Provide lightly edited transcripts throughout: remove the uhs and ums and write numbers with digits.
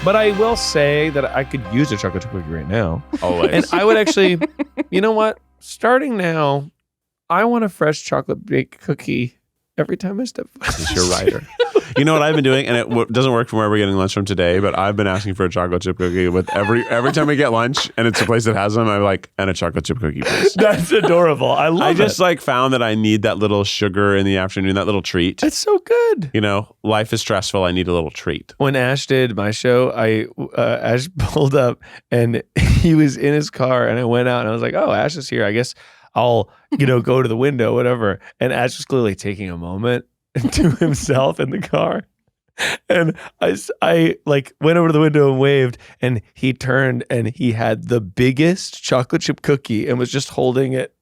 But I will say that I could use a chocolate chip cookie right now. Always. And I would actually, you know what? Starting now, I want a fresh chocolate baked cookie every time I step foot. You're right. You know what I've been doing, and it doesn't work from where we're getting lunch from today, but I've been asking for a chocolate chip cookie with every time we get lunch, and it's a place that has them, I'm like, and a chocolate chip cookie, please. That's adorable. I love it. I just like found that I need that little sugar in the afternoon, that little treat. It's so good. You know, life is stressful. I need a little treat. When Ash did my show, Ash pulled up and he was in his car, and I went out and I was like, oh, Ash is here. I guess I'll, go to the window, whatever. And Ash was clearly taking a moment to himself in the car. And I like went over to the window and waved, and he turned and he had the biggest chocolate chip cookie and was just holding it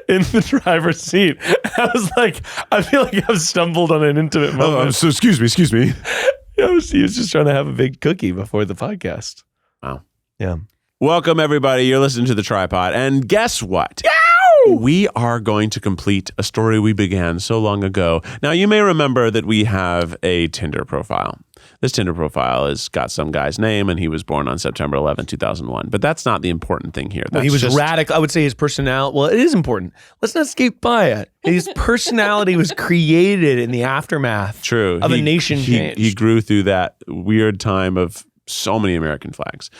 in the driver's seat. I was like, I feel like I've stumbled on an intimate moment. So excuse me. He was just trying to have a big cookie before the podcast. Wow. Yeah. Welcome, everybody. You're listening to The Tripod. And guess what? We are going to complete a story we began so long ago. Now, you may remember that we have a Tinder profile. This Tinder profile has got some guy's name, and he was born on September 11, 2001. But that's not the important thing here. He was radical. I would say his personality. Well, it is important. Let's not skip by it. His personality was created in the aftermath of a nation change. He grew through that weird time of so many American flags.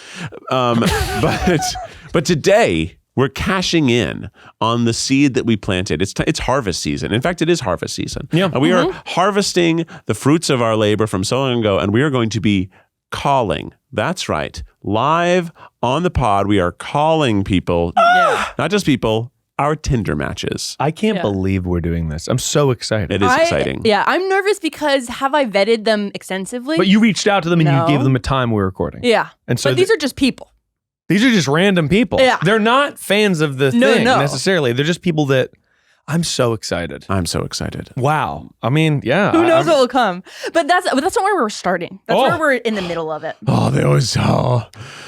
But today, we're cashing in on the seed that we planted. It's harvest season. In fact, it is harvest season. Yeah. And we are harvesting the fruits of our labor from so long ago, and we are going to be calling. That's right. Live on the pod, we are calling people, not just people, our Tinder matches. I can't believe we're doing this. I'm so excited. It is exciting. Yeah, I'm nervous because have I vetted them extensively? But you reached out to them and you gave them a time we were recording. Yeah. And so but these are just people. These are just random people. Yeah. They're not fans of the thing necessarily. They're just people that I'm so excited. I'm so excited. Wow. I mean, yeah. Who knows what will come? But that's not where we're starting. That's where we're in the middle of it. Oh, they always,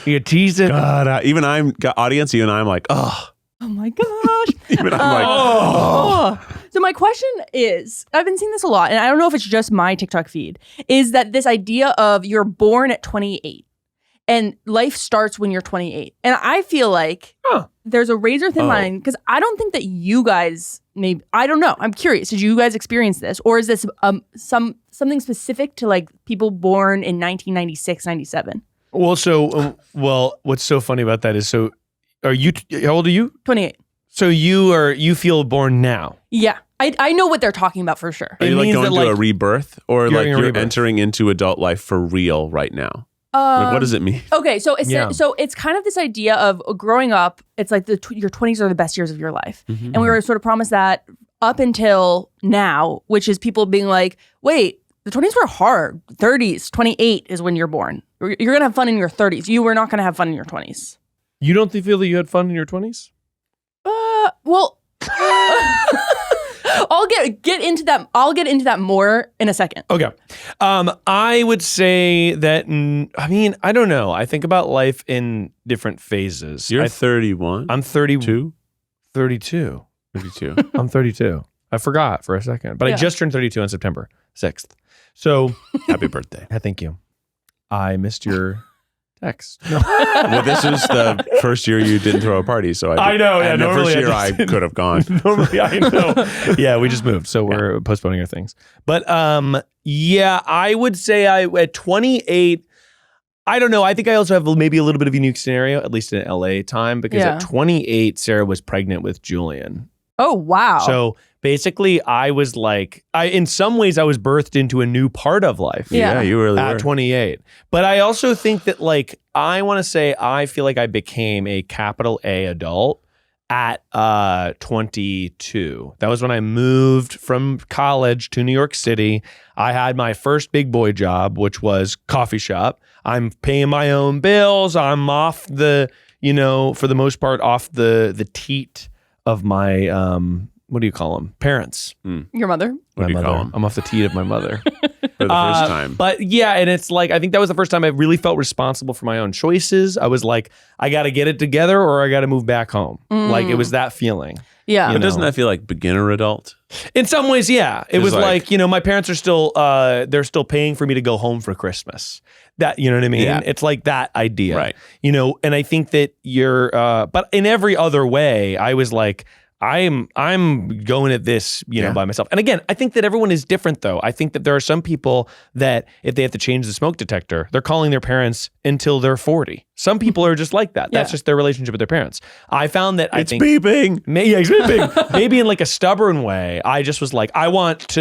you tease it. God, even I'm, audience, you and I, I'm like, oh my gosh. Even I'm like, So my question is, I've been seeing this a lot, and I don't know if it's just my TikTok feed, is that this idea of you're born at 28 and life starts when you're 28. And I feel like there's a razor thin line, because I don't think that you guys, maybe, I don't know. I'm curious. Did you guys experience this? Or is this something specific to like people born in 1996, 97? Well, what's so funny about that is, so how old are you? 28. So you feel born now? Yeah. I know what they're talking about for sure. Are you like going to a rebirth, or like you're entering into adult life for real right now? What does it mean? Okay, so it's kind of this idea of growing up. It's like your 20s are the best years of your life. Mm-hmm. And we were sort of promised that up until now, which is people being like, wait, the 20s were hard. 30s, 28 is when you're born. You're going to have fun in your 30s. You were not going to have fun in your 20s. You don't feel that you had fun in your 20s? Well, I'll get into that. I'll get into that more in a second. Okay. I would say that, I mean, I don't know. I think about life in different phases. You're 31? I'm 32. 32. I'm 32. I forgot for a second, but I just turned 32 on September 6th. So happy birthday. Thank you. I missed your text. No. Well, this was the first year you didn't throw a party, so I know. Yeah, and the first year I could have gone. Normally, I know. Yeah, we just moved, so we're postponing our things. But yeah, I would say at 28. I don't know. I think I also have maybe a little bit of a unique scenario, at least in LA time, because at 28, Sarah was pregnant with Julian. Oh, wow. So basically, I was like, in some ways, I was birthed into a new part of life. Yeah, you really were. At 28. But I also think that, like, I want to say I feel like I became a capital A adult at 22. That was when I moved from college to New York City. I had my first big boy job, which was coffee shop. I'm paying my own bills. I'm off the, for the most part, off the teat of my, what do you call them? Parents. Your mother? What do you call them? I'm off the teat of my mother. For the first time. But yeah, and it's like, I think that was the first time I really felt responsible for my own choices. I was like, I got to get it together or I got to move back home. Like, it was that feeling. Yeah. But doesn't that feel like beginner adult? In some ways, yeah. It was like, my parents are still, they're still paying for me to go home for Christmas. That, you know what I mean? Yeah. It's like that idea. Right. You know, and I think that you're, but in every other way, I was like, I'm going at this, you know, by myself. And again, I think that everyone is different though. I think that there are some people that if they have to change the smoke detector, they're calling their parents until they're 40. Some people are just like that. That's just their relationship with their parents. I found that It's beeping. It's beeping. Maybe in like a stubborn way, I just was like, I want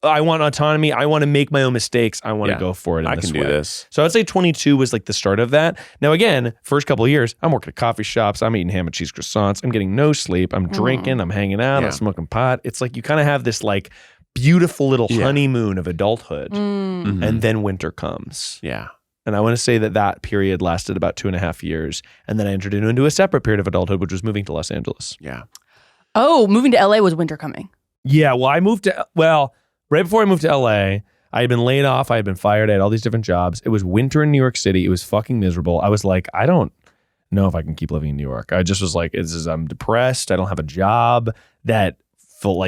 autonomy. I want to make my own mistakes. I want to go for it. I can do this. So I'd say 22 was like the start of that. Now again, first couple of years, I'm working at coffee shops. I'm eating ham and cheese croissants. I'm getting no sleep. I'm drinking. I'm hanging out. I'm smoking pot. It's like you kind of have this like beautiful little honeymoon of adulthood, and then winter comes. Yeah. And I want to say that period lasted about 2.5 years. And then I entered into a separate period of adulthood, which was moving to Los Angeles. Yeah. Oh, moving to LA was winter coming. Yeah. Well, right before I moved to LA, I had been laid off. I had been fired. I had all these different jobs. It was winter in New York City. It was fucking miserable. I was like, I don't know if I can keep living in New York. I just was like, I'm depressed. I don't have a job that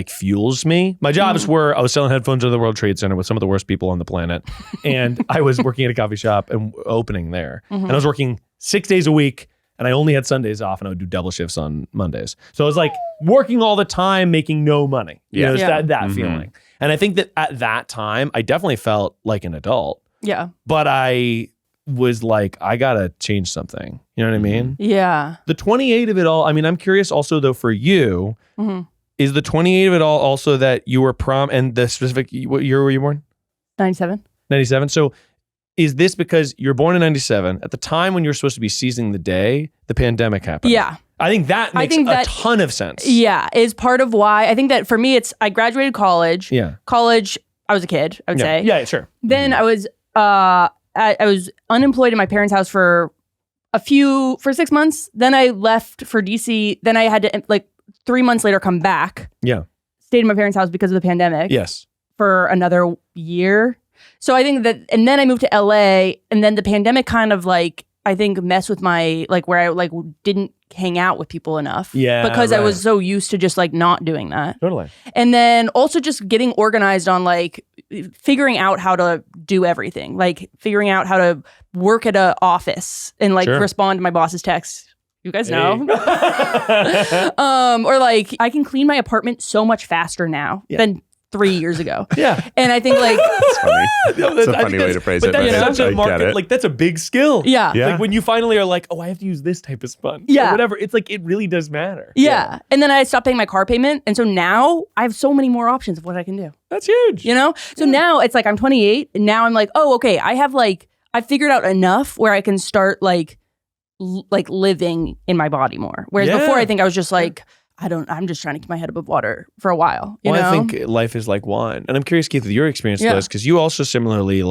fuels me. My jobs were, I was selling headphones to the World Trade Center with some of the worst people on the planet. And I was working at a coffee shop and opening there. And I was working 6 days a week and I only had Sundays off and I would do double shifts on Mondays. So I was like working all the time, making no money. You know, it's that feeling. And I think that at that time, I definitely felt like an adult. Yeah. But I was like, I gotta change something. You know what I mean? Yeah. The 28 of it all, I mean, I'm curious also though for you, is the 28 of it all also that you were and the specific, what year were you born? 97. 97. So is this because you're born in 97, at the time when you're supposed to be seizing the day, the pandemic happened? Yeah. I think that makes a ton of sense. Yeah, is part of why. I think that for me, I graduated college. Yeah. College, I was a kid, I would say. Yeah, sure. Then I was unemployed in my parents' house for 6 months. Then I left for DC. Then I had to 3 months later come back. Yeah. Stayed in my parents' house because of the pandemic. Yes. For another year. So I think that, and then I moved to LA, and then the pandemic kind of I think messed with my where I didn't hang out with people enough. Yeah. Because I was so used to just not doing that. Totally. And then also just getting organized on figuring out how to do everything, figuring out how to work at an office and respond to my boss's texts. You guys know. Or I can clean my apartment so much faster now than 3 years ago. Yeah. And I think That's funny. That's a funny way to phrase it. But that's such a I get it. market, that's a big skill. Yeah. Like when you finally are like, oh, I have to use this type of sponge. Yeah. Or whatever. It's it really does matter. Yeah. And then I stopped paying my car payment. And so now I have so many more options of what I can do. That's huge. You know? So now it's I'm 28 and now I'm oh, okay, I have I figured out enough where I can start living in my body more. Whereas before I think I was just I'm just trying to keep my head above water for a while. You know? I think life is like wine. And I'm curious, Keith, with your experience with this, because you also similarly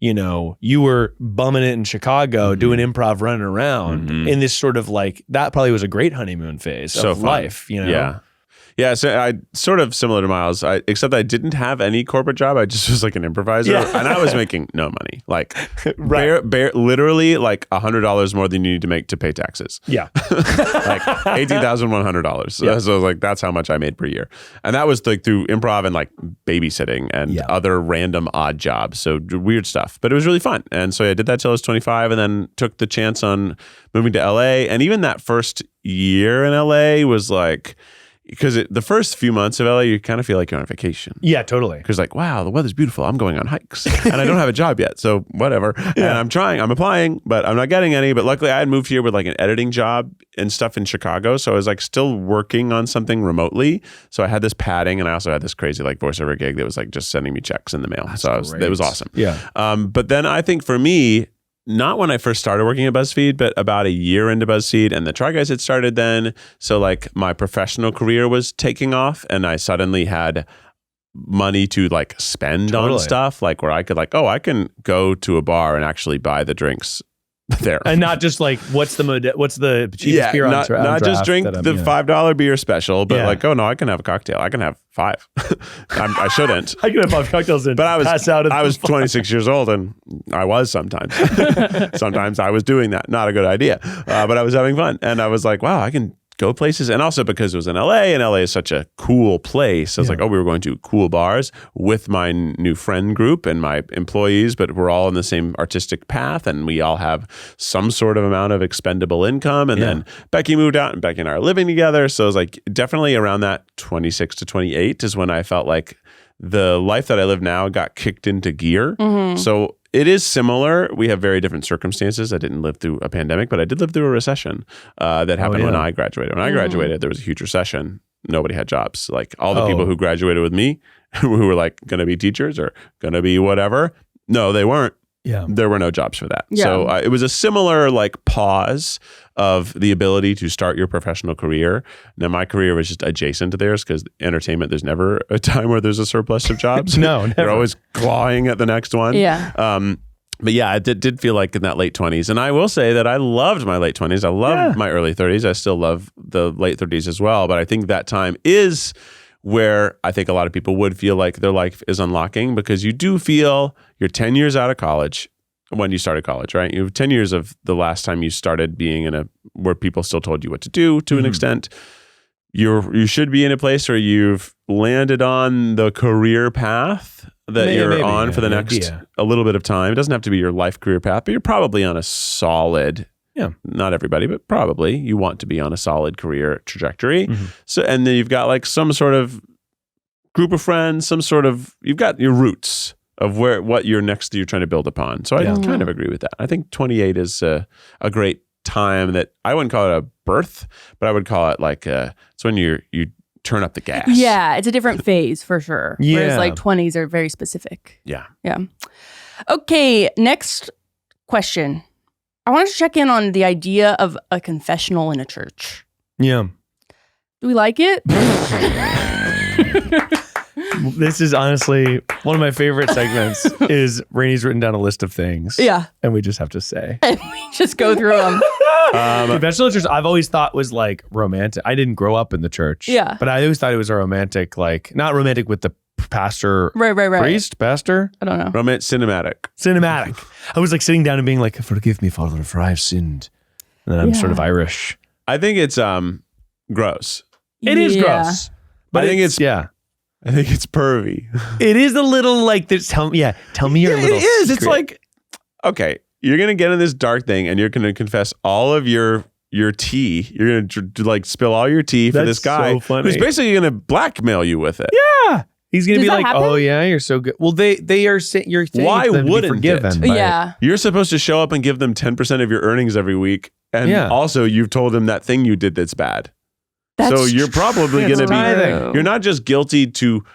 you were bumming it in Chicago, doing improv, running around in this sort of that probably was a great honeymoon phase of life, you know? Yeah. Yeah, so I sort of similar to Miles, except I didn't have any corporate job. I just was an improviser, and I was making no money, literally $100 more than you need to make to pay taxes. Yeah, $18,100. So I was that's how much I made per year, and that was through improv and babysitting and other random odd jobs, so weird stuff. But it was really fun, and so I did that till I was 25, and then took the chance on moving to LA, and even that first year in LA was because the first few months of LA, you kind of feel like you're on vacation. Yeah, totally. Because wow, the weather's beautiful. I'm going on hikes and I don't have a job yet. So whatever. Yeah. And I'm applying, but I'm not getting any. But luckily I had moved here with an editing job and stuff in Chicago. So I was still working on something remotely. So I had this padding and I also had this crazy voiceover gig that was just sending me checks in the mail. That's it was awesome. Yeah. But then I think for me, not when I first started working at BuzzFeed, but about a year into BuzzFeed, and the Try Guys had started then. So my professional career was taking off, and I suddenly had money to spend on stuff, where I could I can go to a bar and actually buy the drinks there, and not just what's the cheapest beer on not just drink the $5 beer special, but oh no, I can have a cocktail. I can have 5. I shouldn't. I can have 5 cocktails and pass out. I was 26 years old, and I was sometimes. Sometimes I was doing that. Not a good idea, but I was having fun, and I was wow, I can go places. And also because it was in LA, and LA is such a cool place. I was like, we were going to cool bars with my new friend group and my employees, but we're all in the same artistic path, and we all have some sort of amount of expendable income. And then Becky moved out, and Becky and I are living together. So it was like definitely around that 26 to 28 is when I felt like the life that I live now got kicked into gear. So it is similar. We have very different circumstances. I didn't live through a pandemic, but I did live through a recession that happened when I graduated. When I graduated, there was a huge recession. Nobody had jobs. Like all the people who graduated with me who were like going to be teachers or going to be whatever. No, they weren't. Yeah. There were no jobs for that. Yeah. So it was a similar like pause of the ability to start your professional career. Now my career was just adjacent to theirs because entertainment, there's never a time where there's a surplus of jobs. No, never. You're always clawing at the next one. Yeah. But yeah, it did feel like in that late 20s. And I will say that I loved my late 20s. I loved my early 30s. I still love the late 30s as well. But I think that time is where I think a lot of people would feel like their life is unlocking, because you do feel you're 10 years out of college when you started college, right? You have 10 years of the last time you started being in where people still told you what to do to an extent. You should be in a place where you've landed on the career path that you're on for the next a little bit of time. It doesn't have to be your life career path, but you're probably on a solid, not everybody, but probably you want to be on a solid career trajectory. So, and then you've got like some sort of group of friends, you've got your roots of what you're trying to build upon. So I kind of agree with that. I think 28 is a great time that I wouldn't call it a birth, but I would call it like it's when you turn up the gas. Yeah, it's a different phase for sure. Yeah. Whereas like 20s are very specific. Yeah. Yeah. Okay, next question. I wanted to check in on the idea of a confessional in a church. Yeah. Do we like it? This is honestly one of my favorite segments is Rainie's written down a list of things. Yeah. And we just have to say. And we just go through them. Confessional church I've always thought was like romantic. I didn't grow up in the church. Yeah. But I always thought it was a romantic, like not romantic with the pastor, Right. priest, pastor, I don't know. Romance cinematic. I was like sitting down and being like, "Forgive me, Father, for I have sinned." And then I'm sort of Irish. I think it's gross. It is gross, but I think it's pervy. It is a little like this. Tell me your little. It is. Secret. It's like, okay, you're gonna get in this dark thing, and you're gonna confess all of your tea. You're gonna like spill all your tea for this guy so funny. who's basically gonna blackmail you with it. Yeah. He's gonna Does be that like, happen? "Oh yeah, you're so good." Well, they are saying you're saying Why for them to be wouldn't forgiven. it? by- Yeah. You're supposed to show up and give them 10% of your earnings every week, and also you've told them that thing you did that's bad. So you're probably going to be, tithing. you're not just guilty to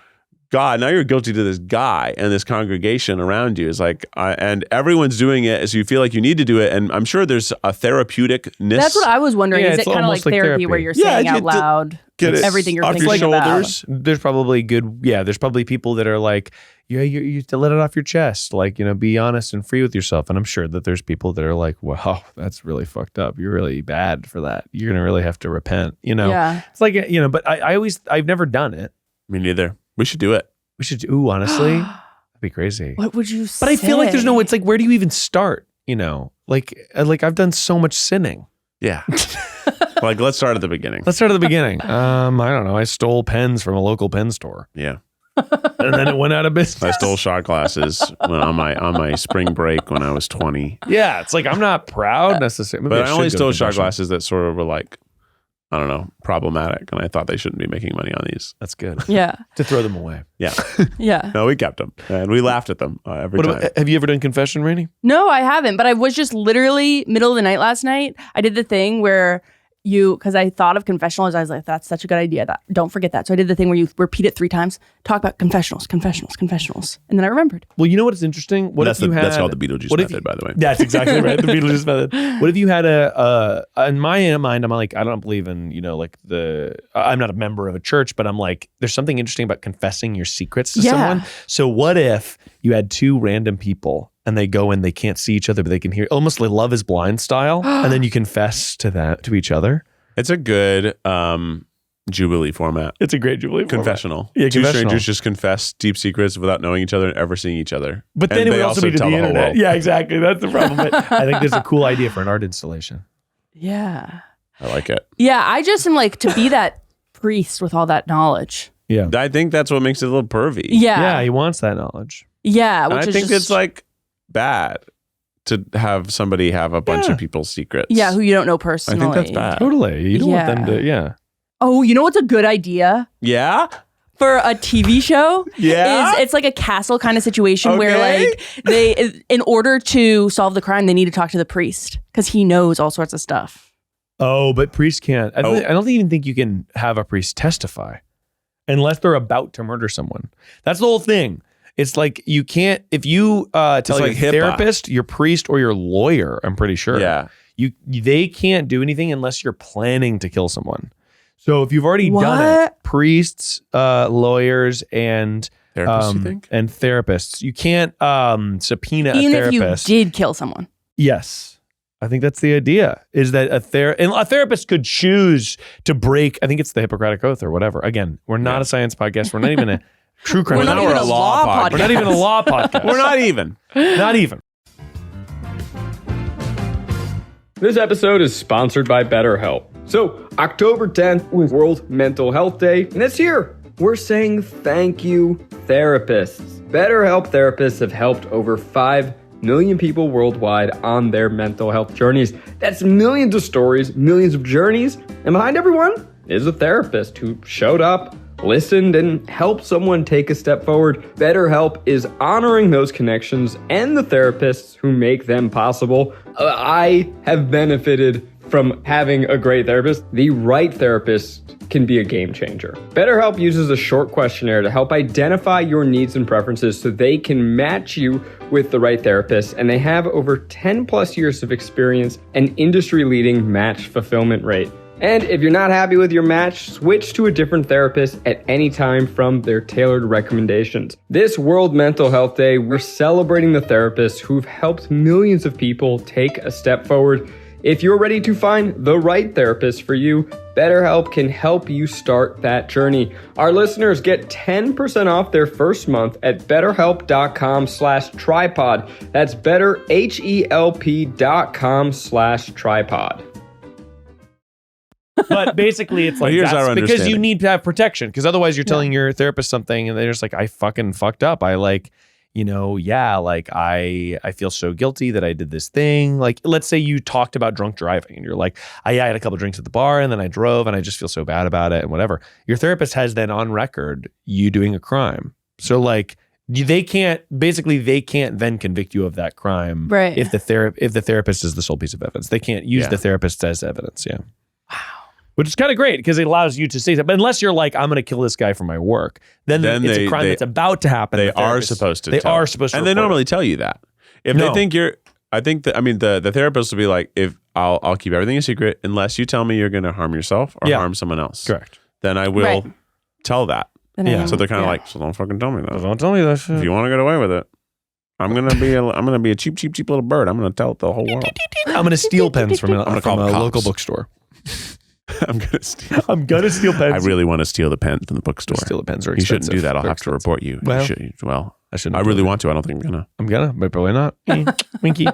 God, now you're guilty to this guy and this congregation around you. It's like, and everyone's doing it, so you feel like you need to do it. And I'm sure there's a therapeuticness. That's what I was wondering. Yeah, Is it it's kind of like almost like therapy therapy. where you're Yeah, saying you out get to loud get it everything you're off thinking your shoulders. about? There's probably there's probably people that are like, you have to let it off your chest. Like, be honest and free with yourself. And I'm sure that there's people that are like, wow, that's really fucked up. You're really bad for that. You're going to really have to repent, Yeah. It's like, but I've never done it. Me neither. We should do it. We should, honestly, that'd be crazy. What would you say? But I feel like it's like, where do you even start? Like I've done so much sinning. Yeah. Like, let's start at the beginning. Let's start at the beginning. I don't know. I stole pens from a local pen store. Yeah. And then it went out of business. I stole shot glasses on my spring break when I was 20. Yeah, it's like I'm not proud necessarily. But I only stole shot glasses that sort of were like, I don't know, problematic. And I thought they shouldn't be making money on these. That's good. Yeah. To throw them away. Yeah. Yeah. No, we kept them. And we laughed at them every time. Have you ever done confession, Rainie? No, I haven't. But I was just literally middle of the night last night. I did the thing where because I thought of confessionals, I was like, that's such a good idea. Don't forget that. So I did the thing where you repeat it 3 times. Talk about confessionals. And then I remembered. Well, you know what is interesting? That's called the Beetlejuice method, by the way. That's exactly right. The Beetlejuice method. What if you had in my mind, I'm like, I don't believe in, I'm not a member of a church, but I'm like, there's something interesting about confessing your secrets to someone. So what if you had 2 random people and they go and they can't see each other, but they can hear, almost like Love is Blind style, and then you confess to each other? It's a good Jubilee format. It's a great Jubilee Confessional. Yeah, 2 confessional. strangers just confess deep secrets without knowing each other and ever seeing each other. But then And it they would also be to tell the whole internet. world. Yeah, exactly. That's the problem. But I think there's a cool idea for an art installation. Yeah. I like it. Yeah, I just am like to be that priest with all that knowledge. Yeah. I think that's what makes it a little pervy. Yeah, he wants that knowledge. Yeah, And which I is think just, it's like bad to have somebody have a bunch of people's secrets. yeah, who you don't know I personally. think that's bad. Totally. You don't want them to, Oh, you know what's a good idea Yeah? for a TV show? Yeah? Is it's like a castle kind of situation where Okay. like they, in order to solve the crime, they need to talk to the priest because he knows all sorts of stuff. Oh, but priests can't. I don't even think you can have a priest testify unless they're about to murder someone. That's the whole thing. It's like you can't, if you tell your like HIPAA. therapist, your priest, or your lawyer, I'm pretty sure. Yeah. They can't do anything unless you're planning to kill someone. So if you've already done it, What? priests, lawyers, and Therapists, you think? and therapists, you can't subpoena Even a if you therapist. did kill someone. Yes. I think that's the idea, is that a therapist could choose to break, I think it's the Hippocratic Oath or whatever. Again, we're not a science podcast. We're not even a true crime. We're not even a law podcast. We're not even a law podcast. We're not even. Not even. This episode is sponsored by BetterHelp. So, October 10th was World Mental Health Day, and it's here. We're saying thank you, therapists. BetterHelp therapists have helped over 5 million people worldwide on their mental health journeys. That's millions of stories, millions of journeys, and behind everyone is a therapist who showed up, listened, and helped someone take a step forward. BetterHelp is honoring those connections and the therapists who make them possible. I have benefited from having a great therapist. The right therapist can be a game changer. BetterHelp uses a short questionnaire to help identify your needs and preferences so they can match you with the right therapist. And they have over 10 plus years of experience and industry-leading match fulfillment rate. And if you're not happy with your match, switch to a different therapist at any time from their tailored recommendations. This World Mental Health Day, we're celebrating the therapists who've helped millions of people take a step forward. If you're ready to find the right therapist for you, BetterHelp can help you start that journey. Our listeners get 10% off their first month at betterhelp.com/tripod. That's betterhelp.com/tripod. But basically, it's like here's our that's because you understanding. need to have protection. Because otherwise, you're telling your therapist something, and they're just like, "I fucking fucked up. I like, I feel so guilty that I did this thing." Like, let's say you talked about drunk driving, and you're like, I had a couple drinks at the bar, and then I drove, and I just feel so bad about it, and whatever. Your therapist has then on record you doing a crime. So like, they can't then convict you of that crime, Right. If the therapist is the sole piece of evidence, they can't use the therapist as evidence. Yeah. Which is kind of great because it allows you to say that. But unless you're like, I'm going to kill this guy for my work, then it's a crime that's about to happen. They The are therapist- supposed to. They tell. are supposed to. and they report normally tell you that. If No. they think the therapist will be like, if I'll keep everything a secret unless you tell me you're going to harm yourself or Yeah. harm someone else. Correct. Then I will Right. tell that. Then Yeah. I- So they're kind of yeah. like, so don't fucking tell me that. Don't tell me that shit. If you want to get away with it, I'm gonna be a cheap little bird. I'm gonna tell the whole world. I'm going to steal pens from gonna call a the cops. local bookstore. I'm gonna steal. I'm going to steal pens. I really want to steal the pen from the bookstore. Steal the pens are You expensive. shouldn't do that. I'll They're have to expensive. report you. Well, I shouldn't. I really want to. I don't think I'm gonna. I'm gonna, but probably not. Winky.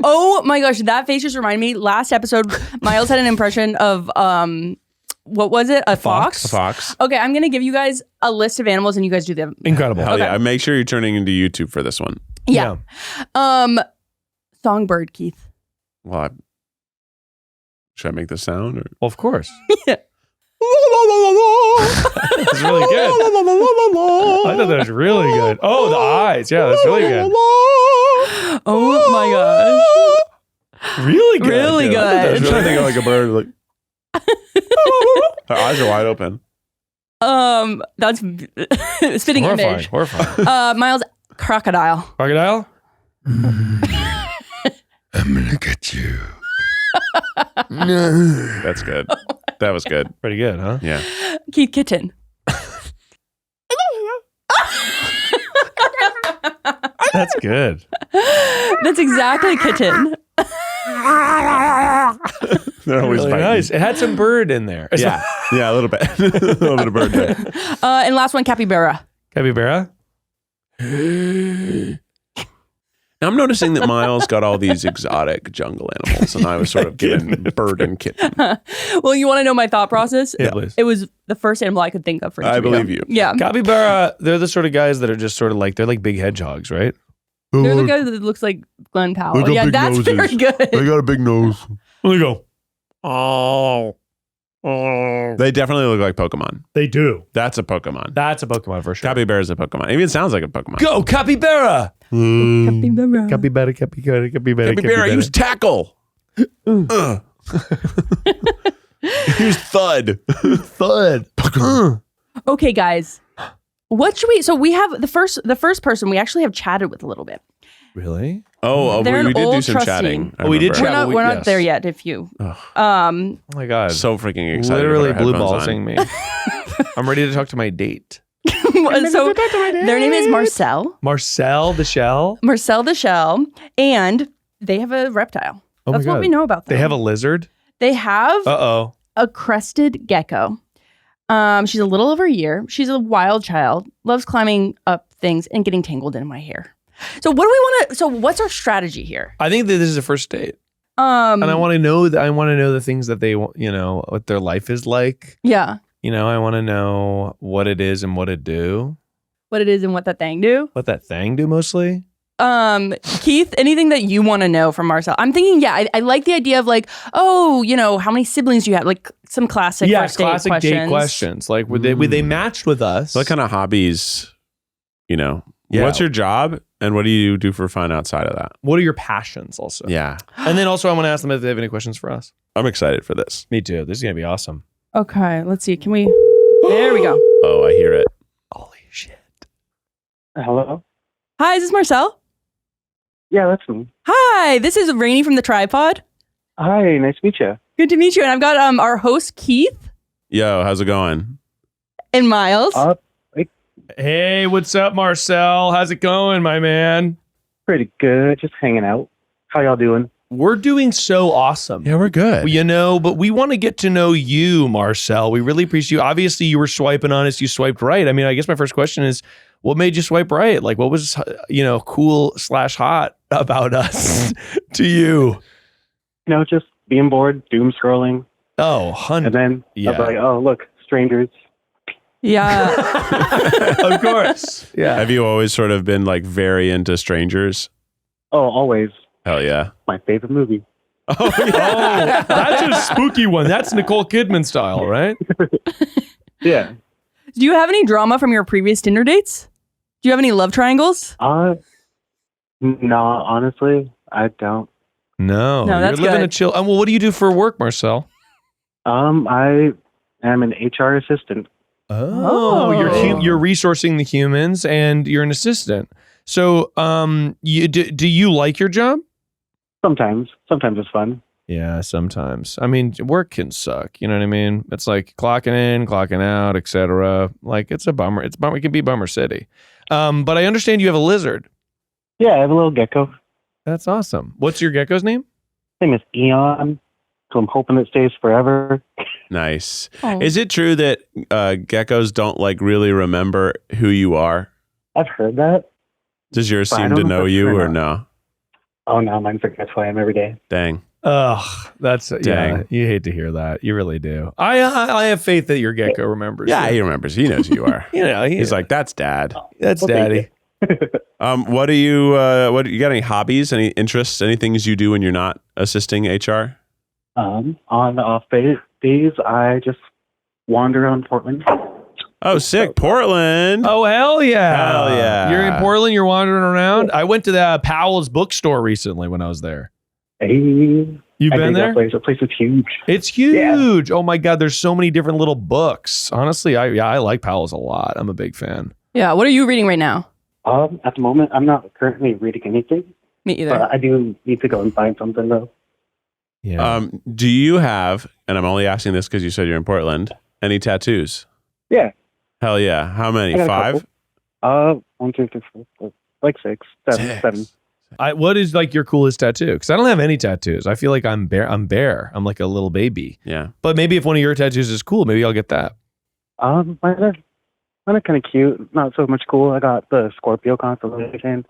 Oh my gosh, that face just reminded me. Last episode, Miles had an impression of what was it? A fox? A fox. Okay, I'm gonna give you guys a list of animals, and you guys do them. Incredible. Hell Okay. yeah! Make sure you're turning into YouTube for this one. Yeah. Songbird, Keith. Well, should I make the sound? Or? Well, of course. Yeah. That's really good. I thought that was really good. Oh, the eyes. Yeah, that's really good. Oh my gosh. Really good. Really dude. I thought that good. was I'm trying to really think of like a bird. Like her eyes are wide open. That's spitting horrifying. image. Horrifying. Miles, crocodile. Crocodile? I'm gonna get you. That's good. That was good. Pretty good, huh? Yeah. Keith, kitten. That's good. That's exactly kitten. They're always Really biting. nice. It had some bird in there. Yeah. Yeah, a little bit. A little bit of bird there. And last one, capybara. Capybara? I'm noticing that Miles got all these exotic jungle animals, and I was sort of given bird and kitten. Well, you want to know my thought process? Yeah, please. It was the first animal I could think of for each I of believe you. Yeah. Capybara, they're the sort of guys that are just sort of like, they're like big hedgehogs, right? They're the guy that looks like Glenn Powell. got Yeah, big that's noses. very good. They got a big nose. There you go. Oh. Oh. They definitely look like Pokemon. They do. That's a Pokemon. That's a Pokemon for sure. Capybara is a Pokemon. It even sounds like a Pokemon. Go, Capybara! Capybara. Capybara, capybara, capybara, Capybara, use tackle. Use thud. Thud. Okay, guys. What should we? So we have the first person we actually have chatted with a little bit. Really? Oh, They're we an did do old some trustee. chatting. I Oh, we did remember. chat. We're not yes. there yet. If you, Ugh. Oh my God. So freaking excited. Literally to put blue our headphones ballsing on. me. I'm ready to talk to my date. so their name is Marcel. Marcel the Shell. Marcel the Shell, and they have a reptile. Oh my That's what God. we know about them. They have a lizard. They have Uh-oh. a crested gecko. She's a little over a year. She's a wild child. Loves climbing up things and getting tangled in my hair. So what do we want to? So what's our strategy here? I think that this is a first date. And I want to know that. I want to know the things that they want, what their life is like. Yeah, I want to know what it is and what it do. what it is and what that thing do. What that thing do mostly. Keith, anything that you want to know from Marcel? I'm thinking, yeah, I like the idea of like, oh, how many siblings do you have? Like some classic first date classic questions. date questions. Like were they matched with us? What kind of hobbies, Yeah. what's your job and what do you do for fun outside of that? What are your passions also? Yeah. And then also I want to ask them if they have any questions for us. I'm excited for this. Me too. This is going to be awesome. Okay, let's see. Can we? There we go. Oh, I hear it. Holy shit. Hello? Hi, is this Marcel? Yeah, that's me. Hi, this is Rainie from the Tripod. Hi, nice to meet you. Good to meet you. And I've got our host Keith Yo, how's it going? and Miles. Hey, what's up, Marcel? How's it going, my man? Pretty good. Just hanging out. How y'all doing? We're doing so awesome. Yeah, we're good. But we want to get to know you, Marcel. We really appreciate you. Obviously, you were swiping on us. You swiped right. I mean, I guess my first question is, what made you swipe right? Like, what was, cool/hot about us to you? Just being bored, doom scrolling. Oh, And 100. then I was like, oh, look, strangers. Yeah. Of course. Yeah. Have you always sort of been like very into strangers? Oh, always. Hell yeah. My favorite movie. Oh, yeah. Oh, that's a spooky one. That's Nicole Kidman style, right? Yeah. Do you have any drama from your previous Tinder dates? Do you have any love triangles? No, honestly, I don't. No, No, that's you're living good. a chill. Well, what do you do for work, Marcel? I am an HR assistant. Oh, you're resourcing the humans, and you're an assistant. So, do you like your job? Sometimes it's fun. Yeah, sometimes. I mean, work can suck. You know what I mean? It's like clocking in, clocking out, etc. Like it's a bummer. It can be bummer city. But I understand you have a lizard. Yeah, I have a little gecko. That's awesome. What's your gecko's name? His name is Eon, so I'm hoping it stays forever. Nice. Oh. Is it true that geckos don't like really remember who you are? I've heard that. Does yours But I seem don't to know if know that's you true or or no? Oh, no, mine forgets who I am every day. Dang. Ugh, that's Dang. yeah. You hate to hear that. You really do. I have faith that your gecko remembers. Yeah, you. he remembers. He knows who you are. He's He's like, that's dad. that's Well, thank daddy. What do you got any hobbies, any interests, any things you do when you're not assisting HR? On the off days, I just wander around Portland. Oh, sick. Portland. Oh hell yeah! Hell yeah. You're in Portland. You're wandering around. I went to the Powell's bookstore recently when I was there. Hey, You've I been think there? that place is huge. It's huge. Oh my god, there's so many different little books. Honestly, I like Powell's a lot. I'm a big fan. Yeah. What are you reading right now? At the moment, I'm not currently reading anything, Me either. but I do need to go and find something though. Yeah. Do you have, and I'm only asking this because you said you're in Portland, any tattoos? Yeah. Hell yeah. How many? I got a 5? couple. 1, 2, 3, 4, like 6, 7. What is like your coolest tattoo? Because I don't have any tattoos. I feel like I'm bare. I'm like a little baby. Yeah. But maybe if one of your tattoos is cool, maybe I'll get that. Mine are kind of cute. Not so much cool. I got the Scorpio constellation.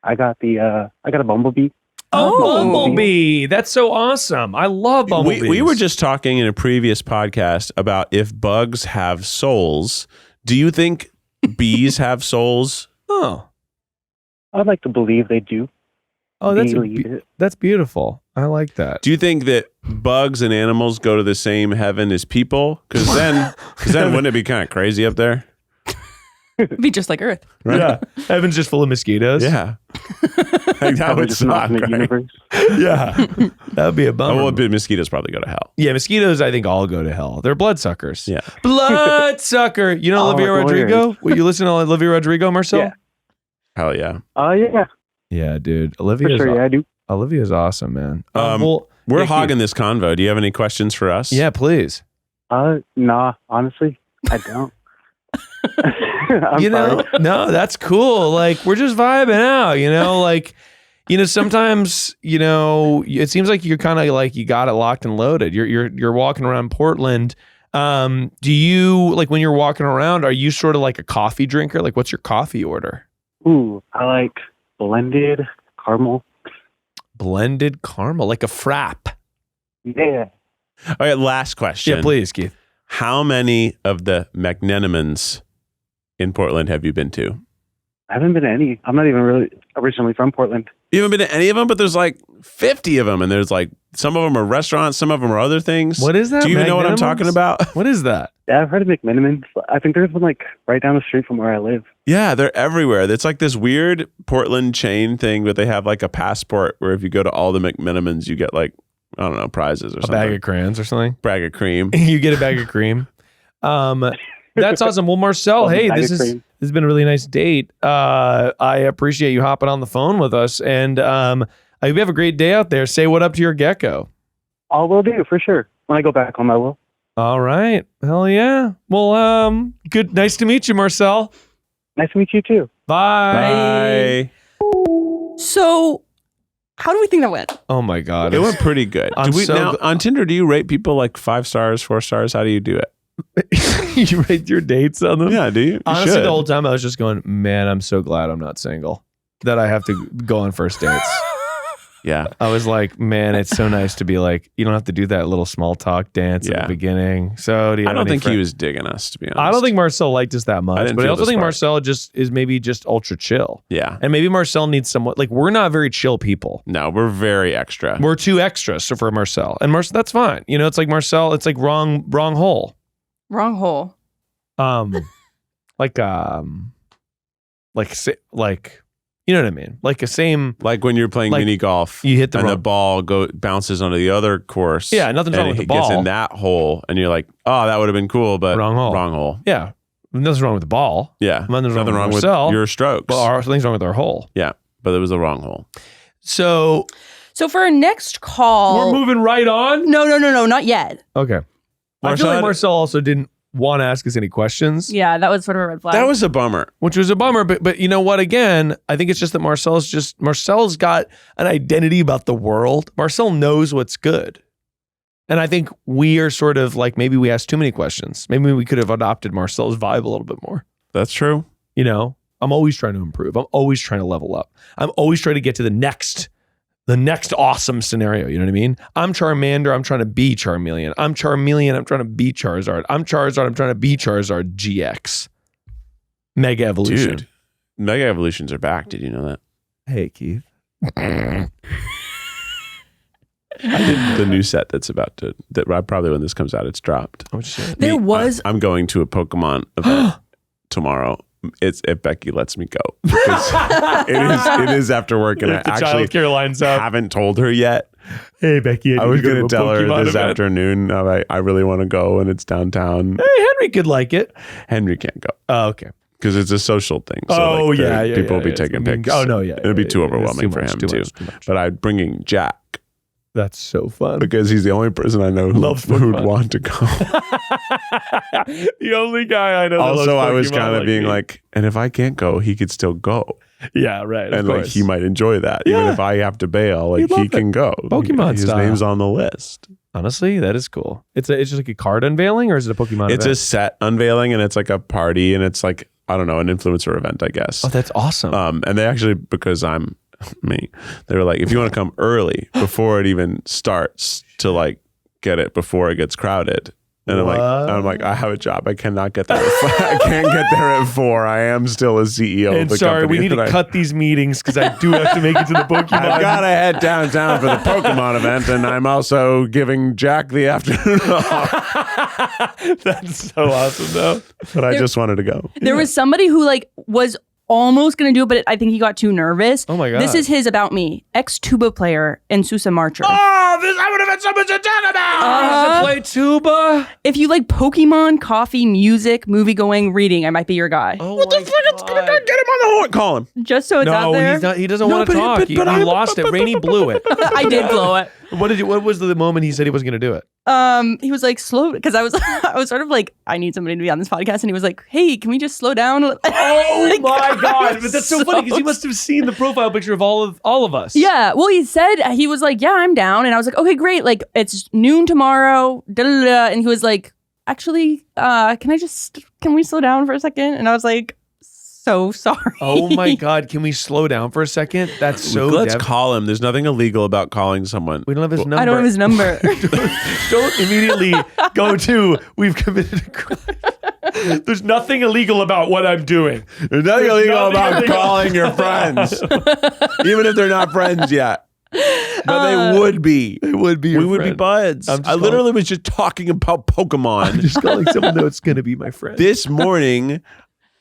I got a bumblebee. Oh, Oh. Bumblebee. That's so awesome. I love bumblebees. We were just talking in a previous podcast about if bugs have souls. Do you think bees have souls? Oh. I'd like to believe they do. Oh, that's Believe it. that's beautiful. I like that. Do you think that bugs and animals go to the same heaven as people? Because then wouldn't it be kind of crazy up there? It'd be just like Earth. Right? Yeah. Heaven's just full of mosquitoes. Yeah. Like, that Probably would just not suck, in the right? universe. Yeah. That would be a Oh, bummer. well, but mosquitoes probably go to hell. Yeah, mosquitoes, I think, all go to hell. They're bloodsuckers. Yeah. Bloodsucker. You know Oh, Olivia it's Rodrigo? Will you listen to Olivia Rodrigo, Marcel? Yeah. Hell yeah. Yeah, Yeah, dude. for Olivia's, sure. Yeah, I do. Olivia's awesome, man. We're thank you. hogging this convo. Do you have any questions for us? Yeah, please. Nah, honestly, I don't. I'm You know, sorry. no, that's cool. Like, we're just vibing out, you know, like, you know, sometimes, you know, it seems like you're kind of like you got it locked and loaded. You're walking around Portland. Do you, like, when you're walking around, are you sort of like a coffee drinker? Like, what's your coffee order? Ooh, I like blended caramel. Blended caramel, like a frap. Yeah. All right, last question. Yeah, please, Keith. How many of the McNenamans in Portland have you been to? I haven't been to any. I'm not even really originally from Portland. You haven't been to any of them, but there's like 50 of them, and there's like some of them are restaurants, some of them are other things. What is that? Do you even know what I'm Magnanimals? talking about? What is that? Yeah, I've heard of McMenamins. I think there's one like right down the street from where I live. Yeah, they're everywhere. It's like this weird Portland chain thing, but they have like a passport where if you go to all the McMenamins, you get like, I don't know, prizes or A something. bag of crayons or something? Bag of cream. You get a bag of cream. That's awesome. Well, Marcel, Love a hey, bag this of has cream. been a really nice date. I appreciate you hopping on the phone with us, and I hope you have a great day out there. Say what up to your gecko. I will do for sure. When I go back home, I will. All right. Hell yeah. Well, good. Nice to meet you, Marcel. Nice to meet you too. Bye. Bye. So, how do we think that went? Oh my God. It went pretty good. I'm so now, gl- on Tinder, do you rate people like 5 stars, 4 stars? How do you do it? You rate your dates on them? Yeah, do you? You Honestly, should. the whole time I was just going, man, I'm so glad I'm not single. That I have to go on first dates. Yeah. I was like, man, it's so nice to be like, you don't have to do that little small talk dance at Yeah. the beginning. So do you I have don't any think friends? he was digging us, to be honest. I don't think Marcel liked us that I much, didn't but I feel also the think spark. Marcel is maybe just ultra chill. Yeah. And maybe Marcel needs someone, like, we're not very chill people. No, we're very extra. We're too extra for Marcel. And Marcel, that's fine. You know, it's like Marcel, it's like wrong hole. Wrong hole. Like, you know what I mean? Like a same, Like when you're playing Like, mini golf you hit the and the wrong, ball bounces onto the other course. Yeah, nothing's and wrong with the it gets ball. in that hole, and you're like, oh, that would have been cool, but Wrong hole. Wrong hole. yeah, nothing's wrong with the ball. Yeah. Nothing's Nothing wrong wrong with with Marcel. your strokes. But something's wrong with our hole. Yeah, but it was the wrong hole. So So for our next call, we're moving right on. no, not yet. Okay. I feel Marcel like had- Marcel also didn't want to ask us any questions, Yeah, that was sort of a red flag. That was a bummer. which was a bummer. But you know what? Again, I think it's just that Marcel's got an identity about the world. Marcel knows what's good. And I think we are sort of like, maybe we asked too many questions. Maybe we could have adopted Marcel's vibe a little bit more. That's true. You know, I'm always trying to improve. I'm always trying to level up. I'm always trying to get to the next awesome scenario. You know what I mean? I'm Charmander. I'm trying to be Charmeleon. I'm Charmeleon. I'm trying to be Charizard. I'm Charizard. I'm trying to be Charizard GX. Mega Evolution. Dude, Mega Evolutions are back. Did you know that? Hey, Keith. The new set that's about to, probably when this comes out, it's dropped. Oh, shit. There was I'm going to a Pokemon event tomorrow. It's if Becky lets me go. Because it is after work, and I If the actually childcare lines up. haven't told her yet. Hey, Becky. I was going to tell her this afternoon. afternoon. I really want to go, and it's downtown. Hey, Henry could like it. Henry can't go Oh, okay. because it's a social thing. So Oh, like, yeah. people will be yeah. taking pics. Oh, no, yeah. It'd be too overwhelming It's for much, him too too. much, too much. But I'm bringing Jack That's so fun. because he's the only person I know who Loves would Pokemon. want to go. The only guy I know. that Also, loves I was Pokemon kind of being me. like, and if I can't go, he could still go. Yeah, right. And like he might enjoy that. Even Yeah. if I have to bail, like He'd love he can go. Pokemon His style. name's on the list. Honestly, that is cool. It's just like a card unveiling, or is it a Pokemon? It's a event? set unveiling, and it's like a party, and it's like I don't know, an influencer event, I guess. Oh, that's awesome. And they actually, because I'm me, they were like, if you want to come early before it even starts to like get it before it gets crowded. And I'm like, I have a job. I cannot get there. I can't get there at 4. I am still a CEO and of the sorry, company. we need to cut these meetings because I do have to make it to the Pokemon. I've got to head downtown for the Pokemon event, and I'm also giving Jack the afternoon off. That's so awesome, though. But I just wanted to go. There was somebody who like was almost going to do it, but I think he got too nervous. Oh my God. This is his about me. Ex-tuba player and Sousa Marcher. Oh, I would have had so much to talk about. To play tuba. If you like Pokemon, coffee, music, movie going, reading, I might be your guy. Oh What the fuck? It's gonna get him on the horn. Call him. Just so it's out No, there. he's not, he doesn't No, want to but- talk. but- He but I- lost it. Rainie blew it. I did blow it. What was the moment he said he wasn't going to do it? He was like slow because I was sort of like, I need somebody to be on this podcast, and he was like, hey, can we just slow down? Oh my God. But that's so funny because he must have seen the profile picture of all of us. Yeah, well, he said, he was like, yeah, I'm down. And I was like, okay, great. Like, it's noon tomorrow. Da, da, da. And he was like, actually, can we slow down for a second? And I was like, so sorry. Oh my God. Can we slow down for a second? That's so Let's call him. There's nothing illegal about calling someone. We don't have his number. I don't have his number. Don't immediately go to, we've committed a crime. There's nothing illegal about what I'm doing. There's nothing illegal nothing about illegal. calling your friends, even if they're not friends yet. But they would be. It would be your We would be friend. buds. I'm just I literally was just talking about Pokemon. I'm just calling someone that's going to be my friend. This morning,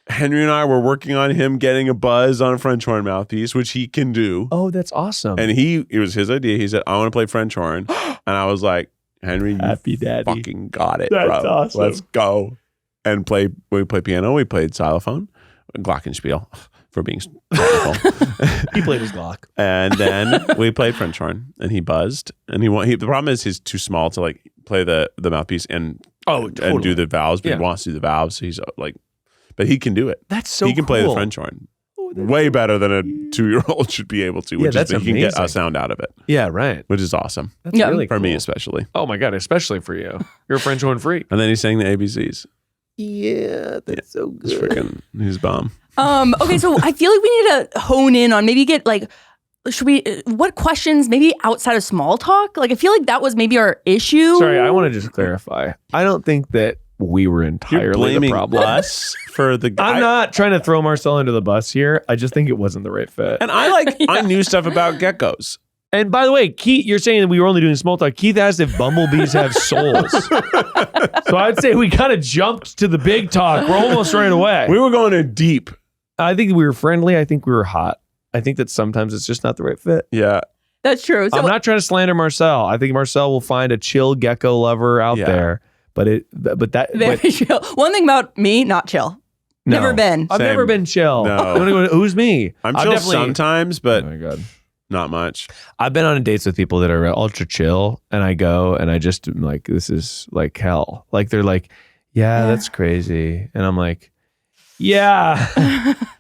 Henry and I were working on him getting a buzz on a French horn mouthpiece, which he can do. Oh, that's awesome. And it was his idea. He said, I want to play French horn. And I was like, Henry, you Happy daddy. fucking got it, That's bro. awesome. Let's go. And we played piano. We played xylophone, glockenspiel, for being technical. He played his Glock. And then we played French horn, and he buzzed. And the problem is he's too small to like play the mouthpiece and do the valves, but Yeah. he wants to do the valves. So he's like, but he can do it. That's so he can play the cool. French horn way better than a 2-year-old should be able to. Which that's is he can get a amazing. sound out of it, Yeah, right. which is awesome That's Yeah. really for me cool. especially. Oh my God, especially for you. You're a French horn freak. And then he sang the ABCs. Yeah, that's so He's freaking, he's bomb. Okay, so I feel like we need to hone in on maybe get like, what questions maybe outside of small talk? Like, I feel like that was maybe our issue. Sorry, I want to just clarify. I don't think that we were You're entirely blaming the problem. us for the guy. I'm not trying to throw Marcel under the bus here. I just think it wasn't the right fit. And I knew stuff about geckos. And by the way, Keith, you're saying that we were only doing small talk. Keith asked if bumblebees have souls. So I'd say we kind of jumped to the big talk. We're almost right away. We were going in deep. I think we were friendly. I think we were hot. I think that sometimes it's just not the right fit. Yeah. That's true. So I'm not trying to slander Marcel. I think Marcel will find a chill gecko lover out Yeah. there. But very chill. One thing about me, not chill. no. Never been. I've Same. never been chill. No. Who's me? I'm I've chill definitely- sometimes, but Oh my God. not much. I've been on dates with people that are ultra chill, and I go and I just am like, this is like hell. Like they're like, yeah, that's crazy, and I'm like, yeah.